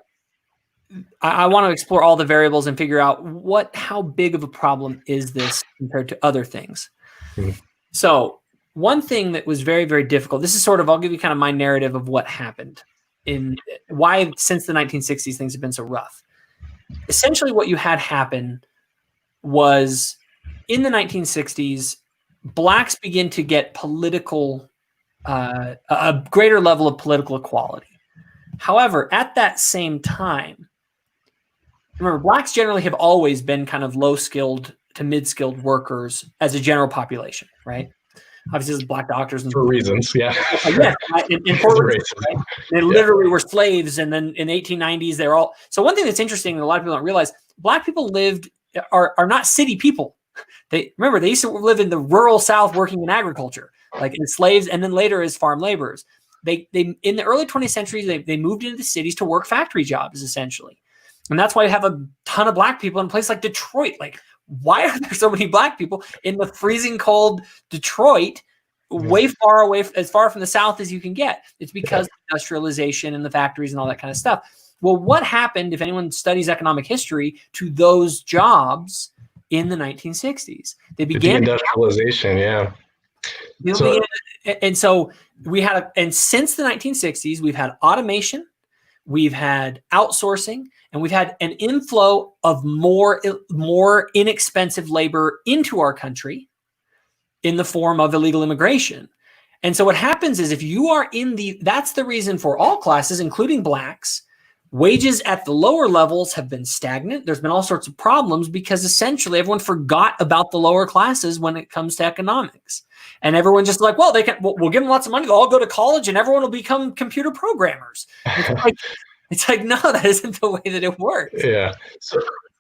want to explore all the variables and figure out how big of a problem is this compared to other things. Mm-hmm. So one thing that was very, very difficult, this is I'll give you kind of my narrative of what happened in why since the 1960s things have been so rough. Essentially what you had happen was in the 1960s, Blacks begin to get a greater level of political equality. However, at that same time, remember, Blacks generally have always been kind of low-skilled to mid-skilled workers as a general population, right? Obviously, there's Black doctors and for reasons, yeah. Yeah, and for reasons, right? They literally were slaves, and then in the 1890s, they're all. So one thing that's interesting that a lot of people don't realize: Black people are not city people. They used to live in the rural South, working in agriculture, like in slaves, and then later as farm laborers. They in the early 20th century, they moved into the cities to work factory jobs, essentially. And that's why you have a ton of Black people in a place like Detroit. Like, why are there so many Black people in the freezing cold Detroit, way far away, as far from the South as you can get? It's because of industrialization and the factories and all that kind of stuff. Well, what happened, if anyone studies economic history, to those jobs in the 1960s? They began industrialization, yeah. And so and since the 1960s, we've had automation, we've had outsourcing, and we've had an inflow of more inexpensive labor into our country in the form of illegal immigration. And so what happens is, if you are that's the reason for all classes, including Blacks, wages at the lower levels have been stagnant. There's been all sorts of problems because essentially everyone forgot about the lower classes when it comes to economics. And everyone just like, well, we'll give them lots of money. They'll all go to college and everyone will become computer programmers. It's like, no, that isn't the way that it works. Yeah.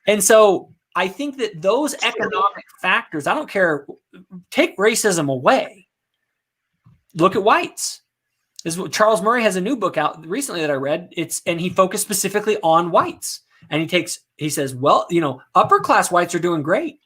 And so I think that those economic factors, I don't care, take racism away. Look at whites. Charles Murray has a new book out recently that I read. And he focused specifically on whites. And he says, well, upper class whites are doing great,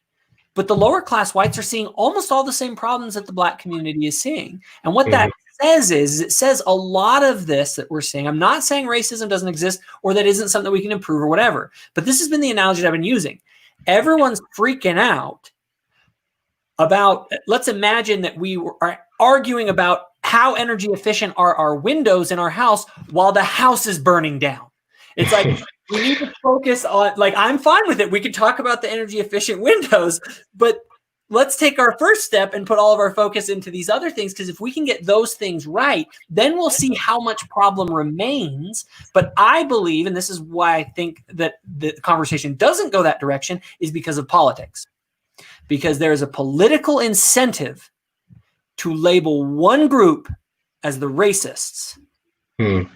but the lower class whites are seeing almost all the same problems that the Black community is seeing. And what that says is, it says a lot of this that we're seeing. I'm not saying racism doesn't exist or that isn't something that we can improve or whatever, but this has been the analogy that I've been using. Everyone's freaking out about, let's imagine that arguing about how energy efficient are our windows in our house while the house is burning down. It's like, we need to focus on, like, I'm fine with it. We could talk about the energy efficient windows, but let's take our first step and put all of our focus into these other things. Because if we can get those things right, then we'll see how much problem remains. But I believe, and this is why I think that the conversation doesn't go that direction, is because of politics. Because there is a political incentive to label one group as the racists. And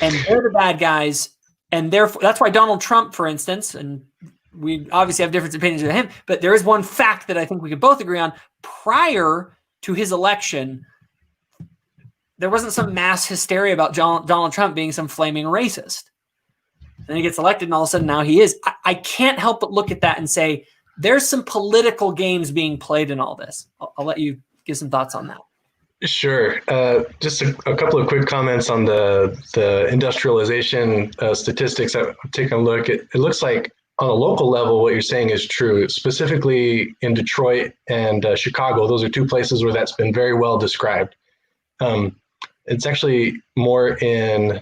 they're the bad guys. And therefore, that's why Donald Trump, for instance, and we obviously have different opinions of him, but there is one fact that I think we could both agree on. Prior to his election, there wasn't some mass hysteria about Donald Trump being some flaming racist. Then he gets elected, and all of a sudden now he is. I can't help but look at that and say, there's some political games being played in all this. I'll let you give some thoughts on that. Sure. Just a couple of quick comments on the industrialization statistics. I've taken a look. It looks like on a local level, what you're saying is true. Specifically in Detroit and Chicago, those are two places where that's been very well described. It's actually more in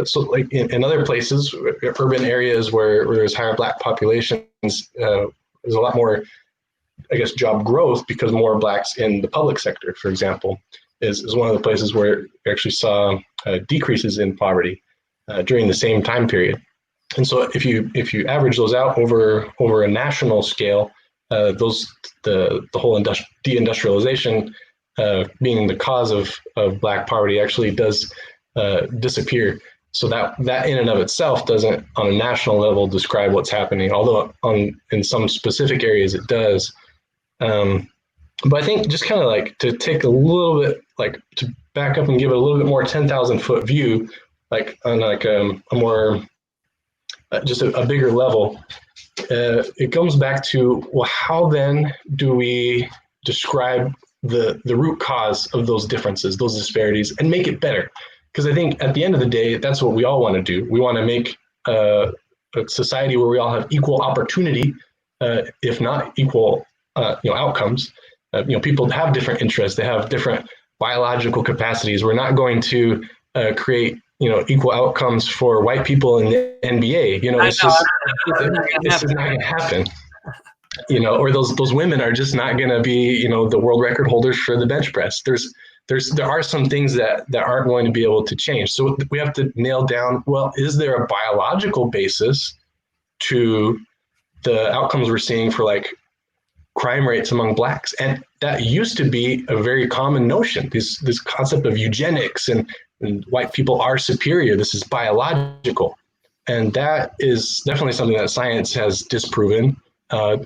so like in other places, urban areas where there's higher Black populations. There's a lot more, I guess, job growth because more Blacks in the public sector, for example, is one of the places where we actually saw decreases in poverty during the same time period. And so if you average those out over a national scale, the whole deindustrialization being the cause of Black poverty actually does disappear. So that in and of itself doesn't, on a national level, describe what's happening, although in some specific areas it does. But I think just kind of like to take a little bit, like to back up and give it a little bit more 10,000 foot view, like on like a more, just a bigger level, it comes back to, well, how then do we describe the root cause of those differences, those disparities, and make it better? Because I think at the end of the day, that's what we all want to do. We want to make a society where we all have equal opportunity, if not equal, outcomes. People have different interests. They have different biological capacities. We're not going to create, equal outcomes for white people in the NBA. This is not going to happen. Or those women are just not going to be, the world record holders for the bench press. There are some things that aren't going to be able to change. So we have to nail down, well, is there a biological basis to the outcomes we're seeing for like crime rates among Blacks? And that used to be a very common notion, this concept of eugenics and white people are superior. This is biological. And that is definitely something that science has disproven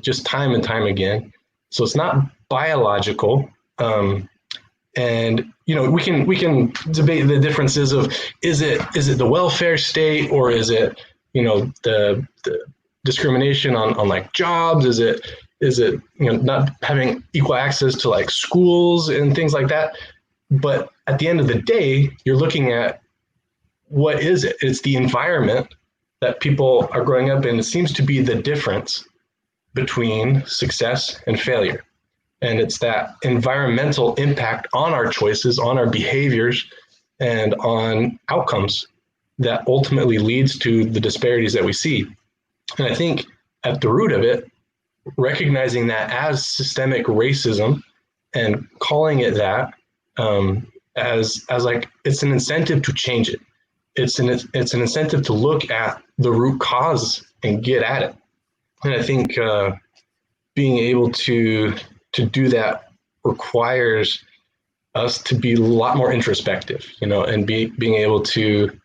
just time and time again. So it's not biological. And we can debate the differences of is it the welfare state, or is it the discrimination on like jobs? Is it not having equal access to like schools and things like that? But at the end of the day, you're looking at what is it? It's the environment that people are growing up in. It seems to be the difference between success and failure. And it's that environmental impact on our choices, on our behaviors, and on outcomes that ultimately leads to the disparities that we see. And I think at the root of it, recognizing that as systemic racism and calling it that as like it's an incentive to change it. It's an incentive to look at the root cause and get at it. And I think being able to do that requires us to be a lot more introspective, and being able to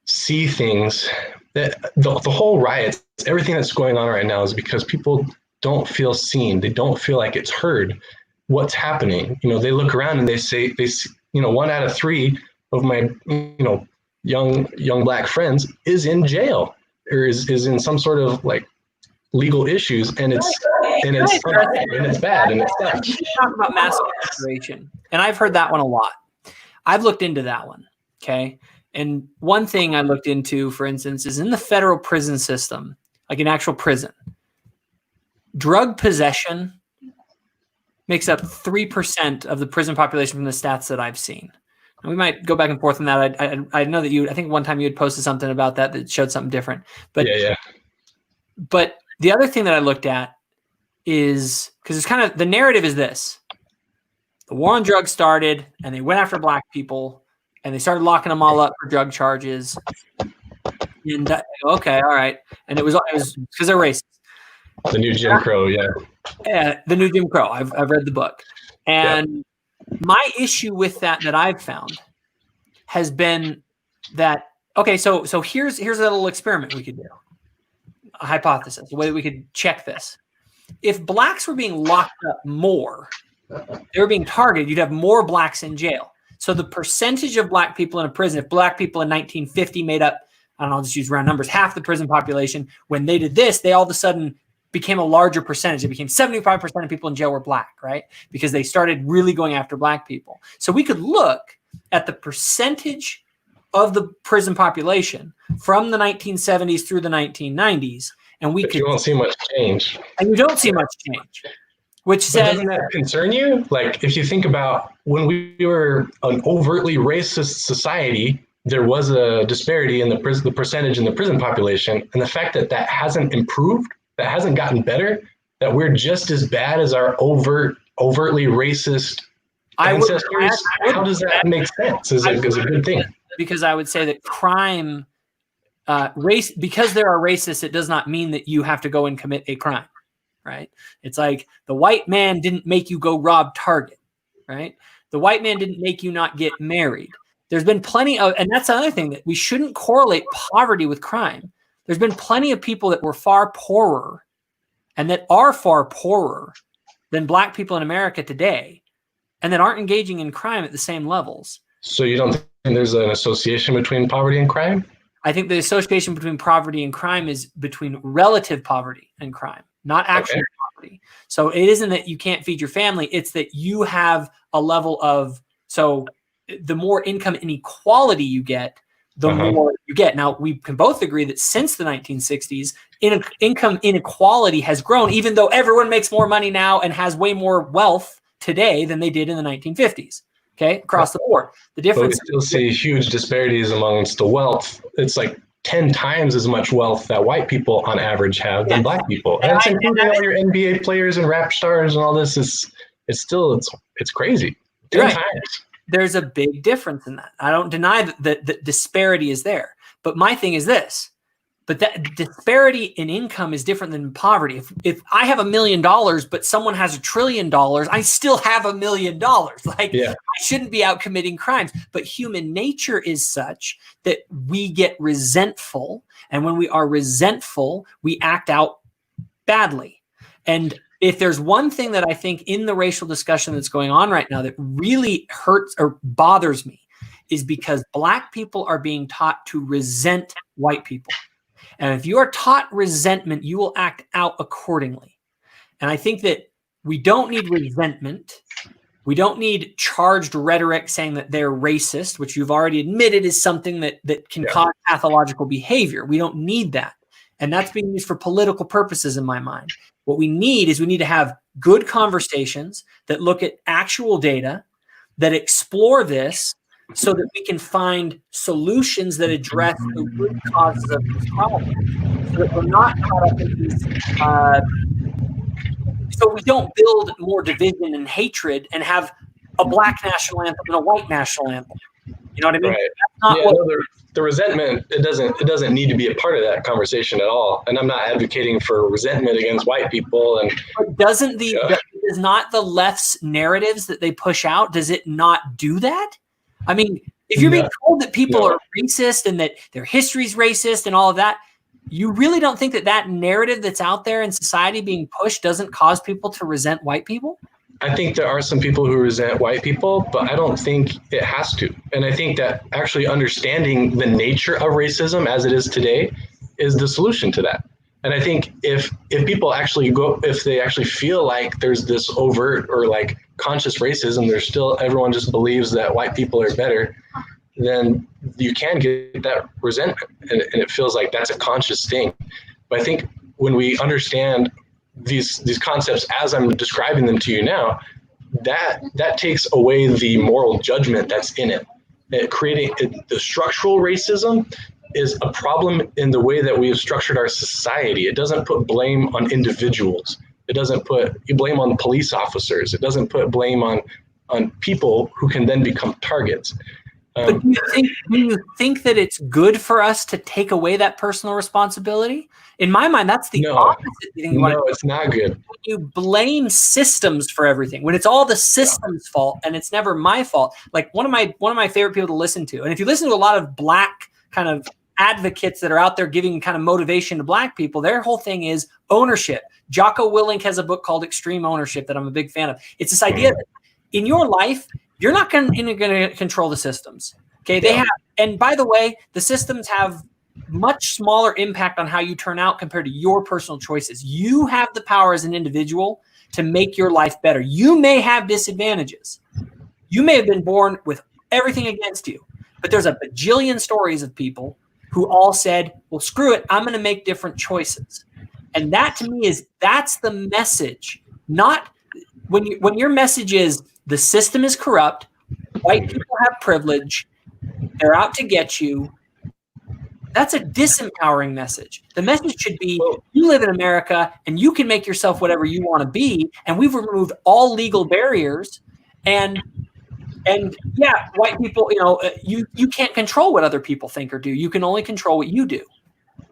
see things that the whole riots, everything that's going on right now is because people don't feel seen. They don't feel like it's heard what's happening. They look around and they say, 1 out of 3 of my, young Black friends is in jail or is in some sort of like legal issues, and it's bad and it's bad. You talk about mass incarceration, and I've heard that one a lot. I've looked into that one. Okay. And one thing I looked into, for instance, is in the federal prison system, like an actual prison, drug possession makes up 3% of the prison population from the stats that I've seen. And we might go back and forth on that. I know that I think one time you had posted something about that showed something different. But yeah. But the other thing that I looked at is, because it's kind of, the narrative is this: the war on drugs started, and they went after black people, and they started locking them all up for drug charges. And okay, all right, and it was because they're racist. The new Jim Crow, Yeah, the new Jim Crow. I've read the book, and my issue with that I've found has been that, okay, so here's a little experiment we could do, a hypothesis, a way that we could check this. If blacks were being locked up more, they were being targeted, you'd have more blacks in jail. So the percentage of black people in a prison, if black people in 1950 made up, I don't know, I'll just use round numbers, half the prison population, when they did this, they all of a sudden became a larger percentage. It became 75% of people in jail were black, right? Because they started really going after black people. So we could look at the percentage of the prison population from the 1970s through the 1990s, and we could. You won't see much change. And you don't see much change, which says. Doesn't that concern you? Like, if you think about when we were an overtly racist society, there was a disparity in the percentage in the prison population, and the fact that hasn't improved, that hasn't gotten better, that we're just as bad as our overtly racist ancestors. How does that make sense? Is a good thing? Because I would say that crime, because there are racists, it does not mean that you have to go and commit a crime, right? It's like the white man didn't make you go rob Target, right? The white man didn't make you not get married. There's been plenty of, and that's another thing, that we shouldn't correlate poverty with crime. There's been plenty of people that were far poorer and that are far poorer than black people in America today, and that aren't engaging in crime at the same levels. So you don't think there's an association between poverty and crime? I think the association between poverty and crime is between relative poverty and crime, not actual poverty. So it isn't that you can't feed your family. It's that you have a level of, so the more income inequality you get, the more you get. Now, we can both agree that since the 1960s, income inequality has grown, even though everyone makes more money now and has way more wealth today than they did in the 1950s. Okay, across the board. The difference. But we still see huge disparities amongst the wealth. It's like 10 times as much wealth that white people on average have than black people. And it's including all your NBA players and rap stars and all this. It's crazy. 10 times. There's a big difference in that. I don't deny that the disparity is there. But my thing is this. But that disparity in income is different than poverty. If I have $1 million, but someone has $1 trillion, I still have $1 million. Like, I shouldn't be out committing crimes. But human nature is such that we get resentful. And when we are resentful, we act out badly. And if there's one thing that I think in the racial discussion that's going on right now that really hurts or bothers me, is because black people are being taught to resent white people. And if you are taught resentment, you will act out accordingly. And I think that we don't need resentment. We don't need charged rhetoric saying that they're racist, which you've already admitted is something that can cause pathological behavior. We don't need that. And that's being used for political purposes in my mind. What we need to have good conversations that look at actual data, that explore this, so that we can find solutions that address the root causes of this problem, so that we're not caught up in these, so we don't build more division and hatred and have a black national anthem and a white national anthem. You know what I mean? Right. The resentment, it doesn't need to be a part of that conversation at all. And I'm not advocating for resentment against white people. But does not the left's narratives that they push out, does it not do that? I mean, if you're being told that people are racist and that their history's racist and all of that, you really don't think that narrative that's out there in society being pushed doesn't cause people to resent white people? I think there are some people who resent white people, but I don't think it has to. And I think that actually understanding the nature of racism as it is today is the solution to that. And I think if people actually if they actually feel like there's this overt or like conscious racism, everyone just believes that white people are better, then you can get that resentment. And it feels like that's a conscious thing. But I think when we understand these concepts as I'm describing them to you now, that takes away the moral judgment that's in it. The structural racism is a problem in the way that we have structured our society. It doesn't put blame on individuals. It doesn't put blame on police officers. It doesn't put blame on people who can then become targets. But do you think that it's good for us to take away that personal responsibility? In my mind, that's the opposite thing. No, it's not good. When you blame systems for everything, when it's all the system's fault and it's never my fault. Like one of my favorite people to listen to, and if you listen to a lot of Black kind of advocates that are out there giving kind of motivation to Black people, their whole thing is ownership. Jocko Willink has a book called Extreme Ownership that I'm a big fan of. It's this idea that in your life, you're not going to control the systems. Okay. They have, and by the way, the systems have much smaller impact on how you turn out compared to your personal choices. You have the power as an individual to make your life better. You may have disadvantages. You may have been born with everything against you, but there's a bajillion stories of people who all said, well, screw it, I'm going to make different choices. And that to me that's the message. Not when your message is the system is corrupt, white people have privilege, they're out to get you. That's a disempowering message. The message should be, you live in America and you can make yourself whatever you want to be. And we've removed all legal barriers. And yeah, white people, you can't control what other people think or do. You can only control what you do.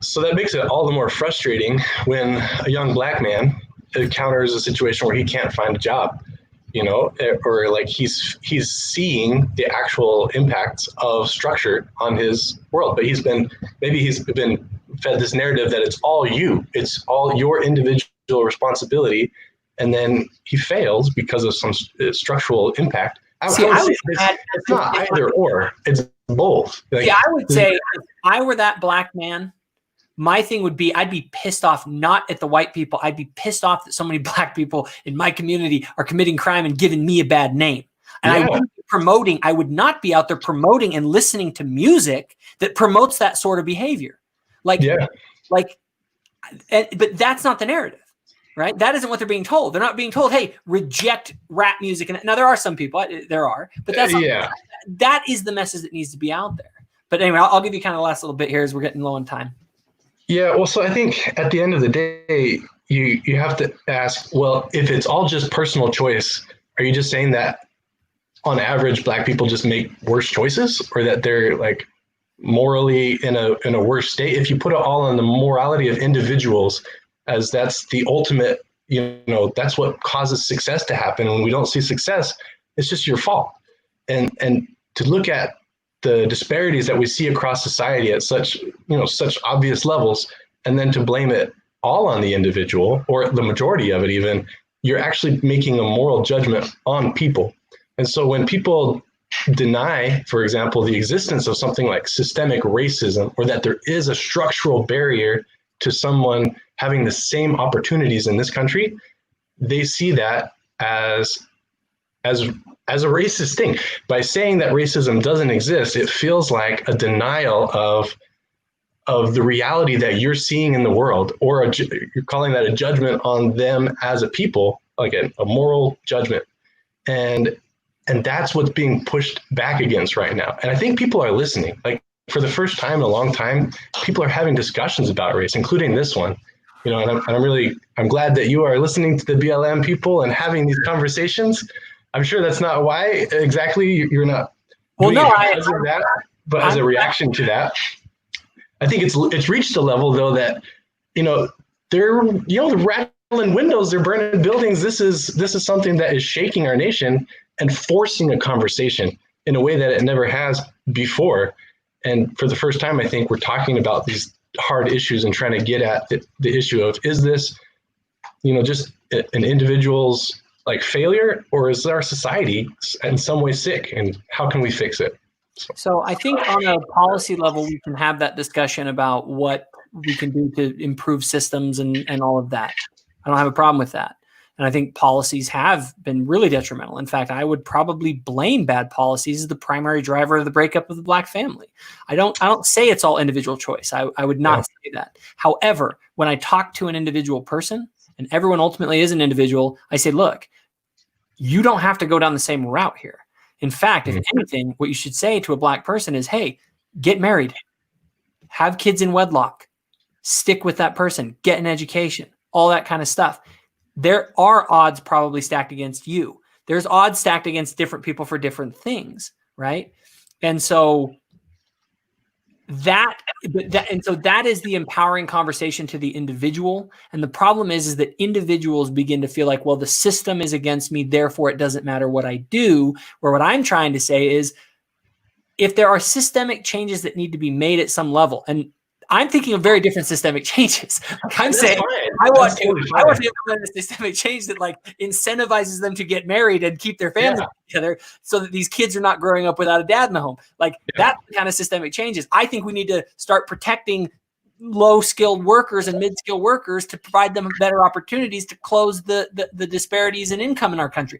So that makes it all the more frustrating when a young Black man encounters a situation where he can't find a job, or like he's seeing the actual impacts of structure on his world, but he's been fed this narrative that it's all your individual responsibility, and then he fails because of some structural impact. It's not either or, it's both. I would say if I were that Black man, my thing would be, I'd be pissed off not at the white people. I'd be pissed off that so many Black people in my community are committing crime and giving me a bad name. And I would not be out there promoting and listening to music that promotes that sort of behavior. But that's not the narrative, right? That isn't what they're being told. They're not being told, hey, reject rap music. And now there are some people, but that's not, that is the message that needs to be out there. But anyway, I'll give you kind of the last little bit here as we're getting low on time. Yeah, well, so I think at the end of the day, you have to ask, well, if it's all just personal choice, are you just saying that on average, Black people just make worse choices, or that they're like morally in a worse state? If you put it all on the morality of individuals, as that's the ultimate, that's what causes success to happen. When we don't see success, it's just your fault. And to look at the disparities that we see across society at such obvious levels, and then to blame it all on the individual, or the majority of it even, you're actually making a moral judgment on people. And so when people deny, for example, the existence of something like systemic racism, or that there is a structural barrier to someone having the same opportunities in this country, they see that as a racist thing. By saying that racism doesn't exist, it feels like a denial of the reality that you're seeing in the world, or you're calling that a judgment on them as a people, again, a moral judgment. And that's what's being pushed back against right now. And I think people are listening. Like, for the first time in a long time, people are having discussions about race, including this one. And I'm glad that you are listening to the BLM people and having these conversations. I'm sure that's not why exactly you're not. Well, no, but as a reaction to that, I think it's reached a level though that, they're rattling windows, they're burning buildings. This is something that is shaking our nation and forcing a conversation in a way that it never has before. And for the first time, I think we're talking about these hard issues and trying to get at the issue of, is this, just an individual's like failure, or is our society in some way sick, and how can we fix it? So I think on a policy level, we can have that discussion about what we can do to improve systems and all of that. I don't have a problem with that. And I think policies have been really detrimental. In fact, I would probably blame bad policies as the primary driver of the breakup of the Black family. I don't say it's all individual choice. I would not say that. However, when I talk to an individual person, and everyone ultimately is an individual, I say, look, you don't have to go down the same route here. In fact, if anything, what you should say to a Black person is, hey, get married, have kids in wedlock, stick with that person, get an education, all that kind of stuff. There are odds probably stacked against you. There's odds stacked against different people for different things, right? And so that is the empowering conversation to the individual. And the problem is that individuals begin to feel like, well, the system is against me, therefore it doesn't matter what I do. Where what I'm trying to say is, if there are systemic changes that need to be made at some level, and I'm thinking of very different systemic changes. Like I'm saying, I want to implement a systemic change that like incentivizes them to get married and keep their family together, so that these kids are not growing up without a dad in the home. Like that kind of systemic changes. I think we need to start protecting low-skilled workers and mid-skilled workers to provide them better opportunities to close the disparities in income in our country.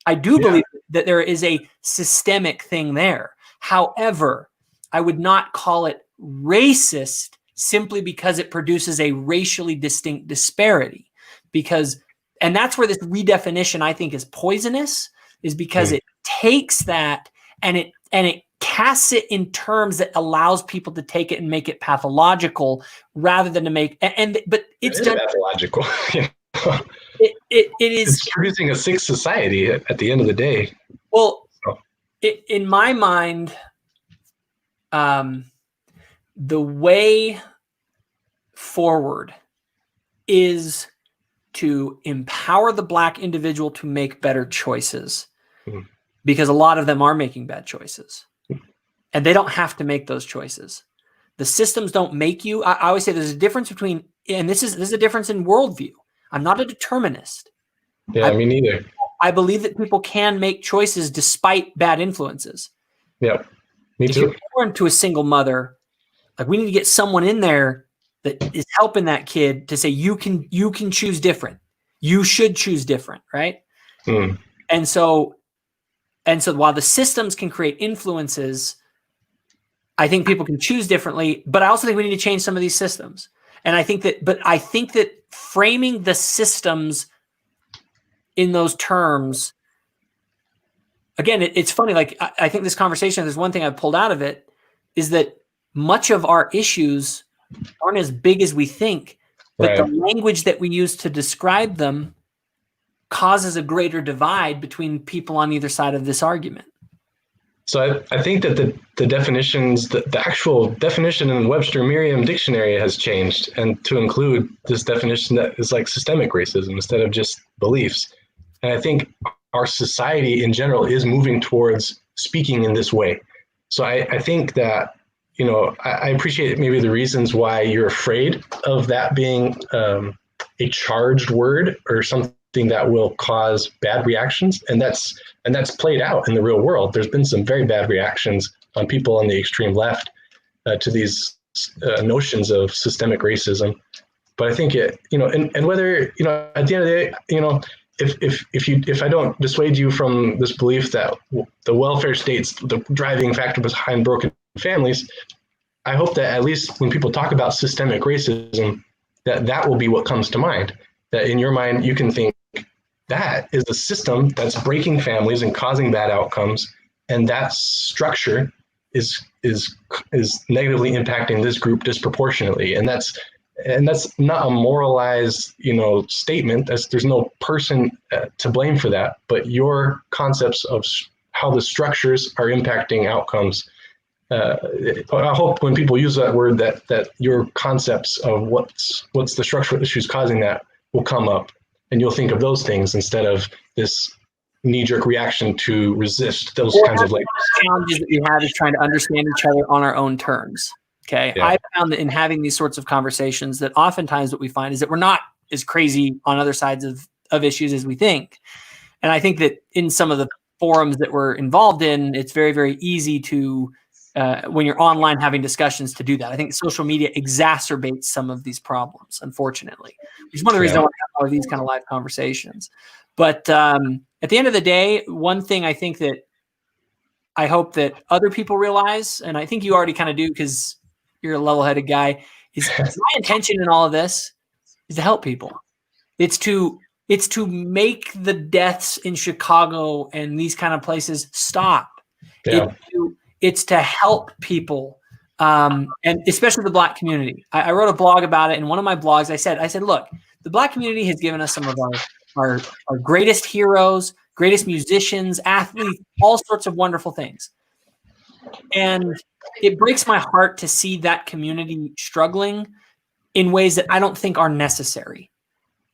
I do believe that there is a systemic thing there. However, I would not call it racist simply because it produces a racially distinct disparity. And that's where this redefinition I think is poisonous, is because it takes that and it casts it in terms that allows people to take it and make it pathological rather than to make but it's done pathological. It is. It's producing a sick society at the end of the day. Well, in my mind, the way forward is to empower the Black individual to make better choices, because a lot of them are making bad choices, and they don't have to make those choices. The systems don't make you. I always say there's a difference between, and this is a difference in worldview. I'm not a determinist. Yeah, me neither. I believe that people can make choices despite bad influences. Yeah, me too. If you're born to a single mother, like we need to get someone in there that is helping that kid to say, you can choose different. You should choose different, right? And so while the systems can create influences, I think people can choose differently, but I also think we need to change some of these systems. And I think that framing the systems in those terms, again, it's funny. Like I think this conversation, there's one thing I've pulled out of it, is that much of our issues aren't as big as we think, but the language that we use to describe them causes a greater divide between people on either side of this argument. So I think that the definitions, the actual definition in the Webster Merriam dictionary has changed, and to include this definition that is like systemic racism instead of just beliefs. And I think our society in general is moving towards speaking in this way. So I think that, I appreciate maybe the reasons why you're afraid of that being a charged word or something that will cause bad reactions, and that's played out in the real world. There's been some very bad reactions on people on the extreme left to these notions of systemic racism. But I think and whether at the end of the day, if I don't dissuade you from this belief that the welfare state's the driving factor behind broken families, I hope that at least when people talk about systemic racism, that will be what comes to mind. That in your mind you can think, that is the system that's breaking families and causing bad outcomes, and that structure is negatively impacting this group disproportionately. And that's not a moralized statement. There's no person to blame for that, but your concepts of how the structures are impacting outcomes. I hope when people use that word that your concepts of what's the structural issues causing that will come up. And you'll think of those things instead of this knee-jerk reaction to resist those kinds of labels. Challenges that we have is trying to understand each other on our own terms. Okay. Yeah. I found that in having these sorts of conversations, that oftentimes what we find is that we're not as crazy on other sides of issues as we think. And I think that in some of the forums that we're involved in, it's very, very easy to, when you're online having discussions, to do that. I think social media exacerbates some of these problems, unfortunately, which is one of the reasons I want to have more of these kind of live conversations. But at the end of the day, one thing I think that I hope that other people realize, and I think you already kind of do because you're a level-headed guy, is my intention in all of this is to help people. It's to It's to make the deaths in Chicago and these kind of places stop. Yeah. It's to help people, and especially the Black community. I wrote a blog about it. In one of my blogs, I said, look, the Black community has given us some of our greatest heroes, greatest musicians, athletes, all sorts of wonderful things. And it breaks my heart to see that community struggling in ways that I don't think are necessary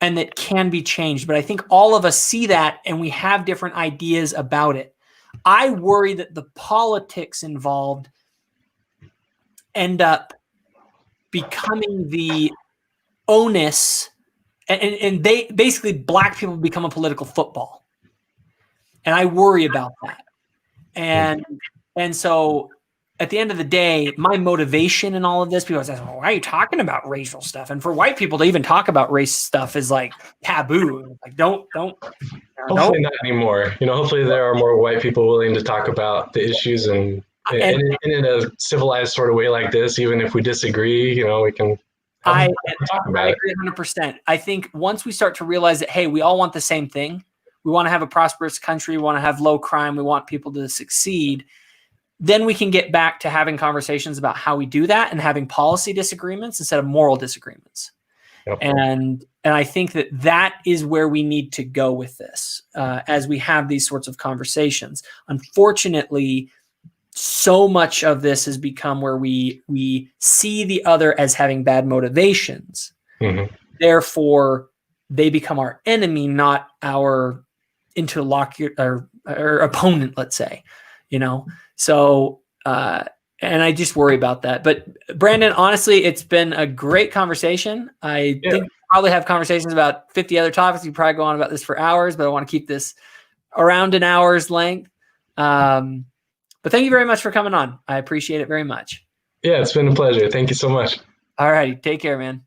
and that can be changed. But I think all of us see that and we have different ideas about it. I worry that the politics involved end up becoming the onus, and they basically, Black people become a political football. And I worry about that. And so at the end of the day, my motivation in all of this, people say, well, why are you talking about racial stuff? And for white people to even talk about race stuff is like taboo. Like, don't. Hopefully not anymore. Hopefully there are more white people willing to talk about the issues and in a civilized sort of way like this, even if we disagree, we can talk about it. I agree 100%. I think once we start to realize that, hey, we all want the same thing. We want to have a prosperous country. We want to have low crime. We want people to succeed. Then we can get back to having conversations about how we do that and having policy disagreements instead of moral disagreements. Yep. And I think that is where we need to go with this as we have these sorts of conversations. Unfortunately, so much of this has become where we see the other as having bad motivations. Mm-hmm. Therefore, they become our enemy, not our interlocutor or opponent, let's say, So, and I just worry about that. But Brandon, honestly, it's been a great conversation. I think we'll probably have conversations about 50 other topics. We probably go on about this for hours, but I want to keep this around an hour's length. But thank you very much for coming on. I appreciate it very much. Yeah, it's been a pleasure. Thank you so much. All righty. Take care, man.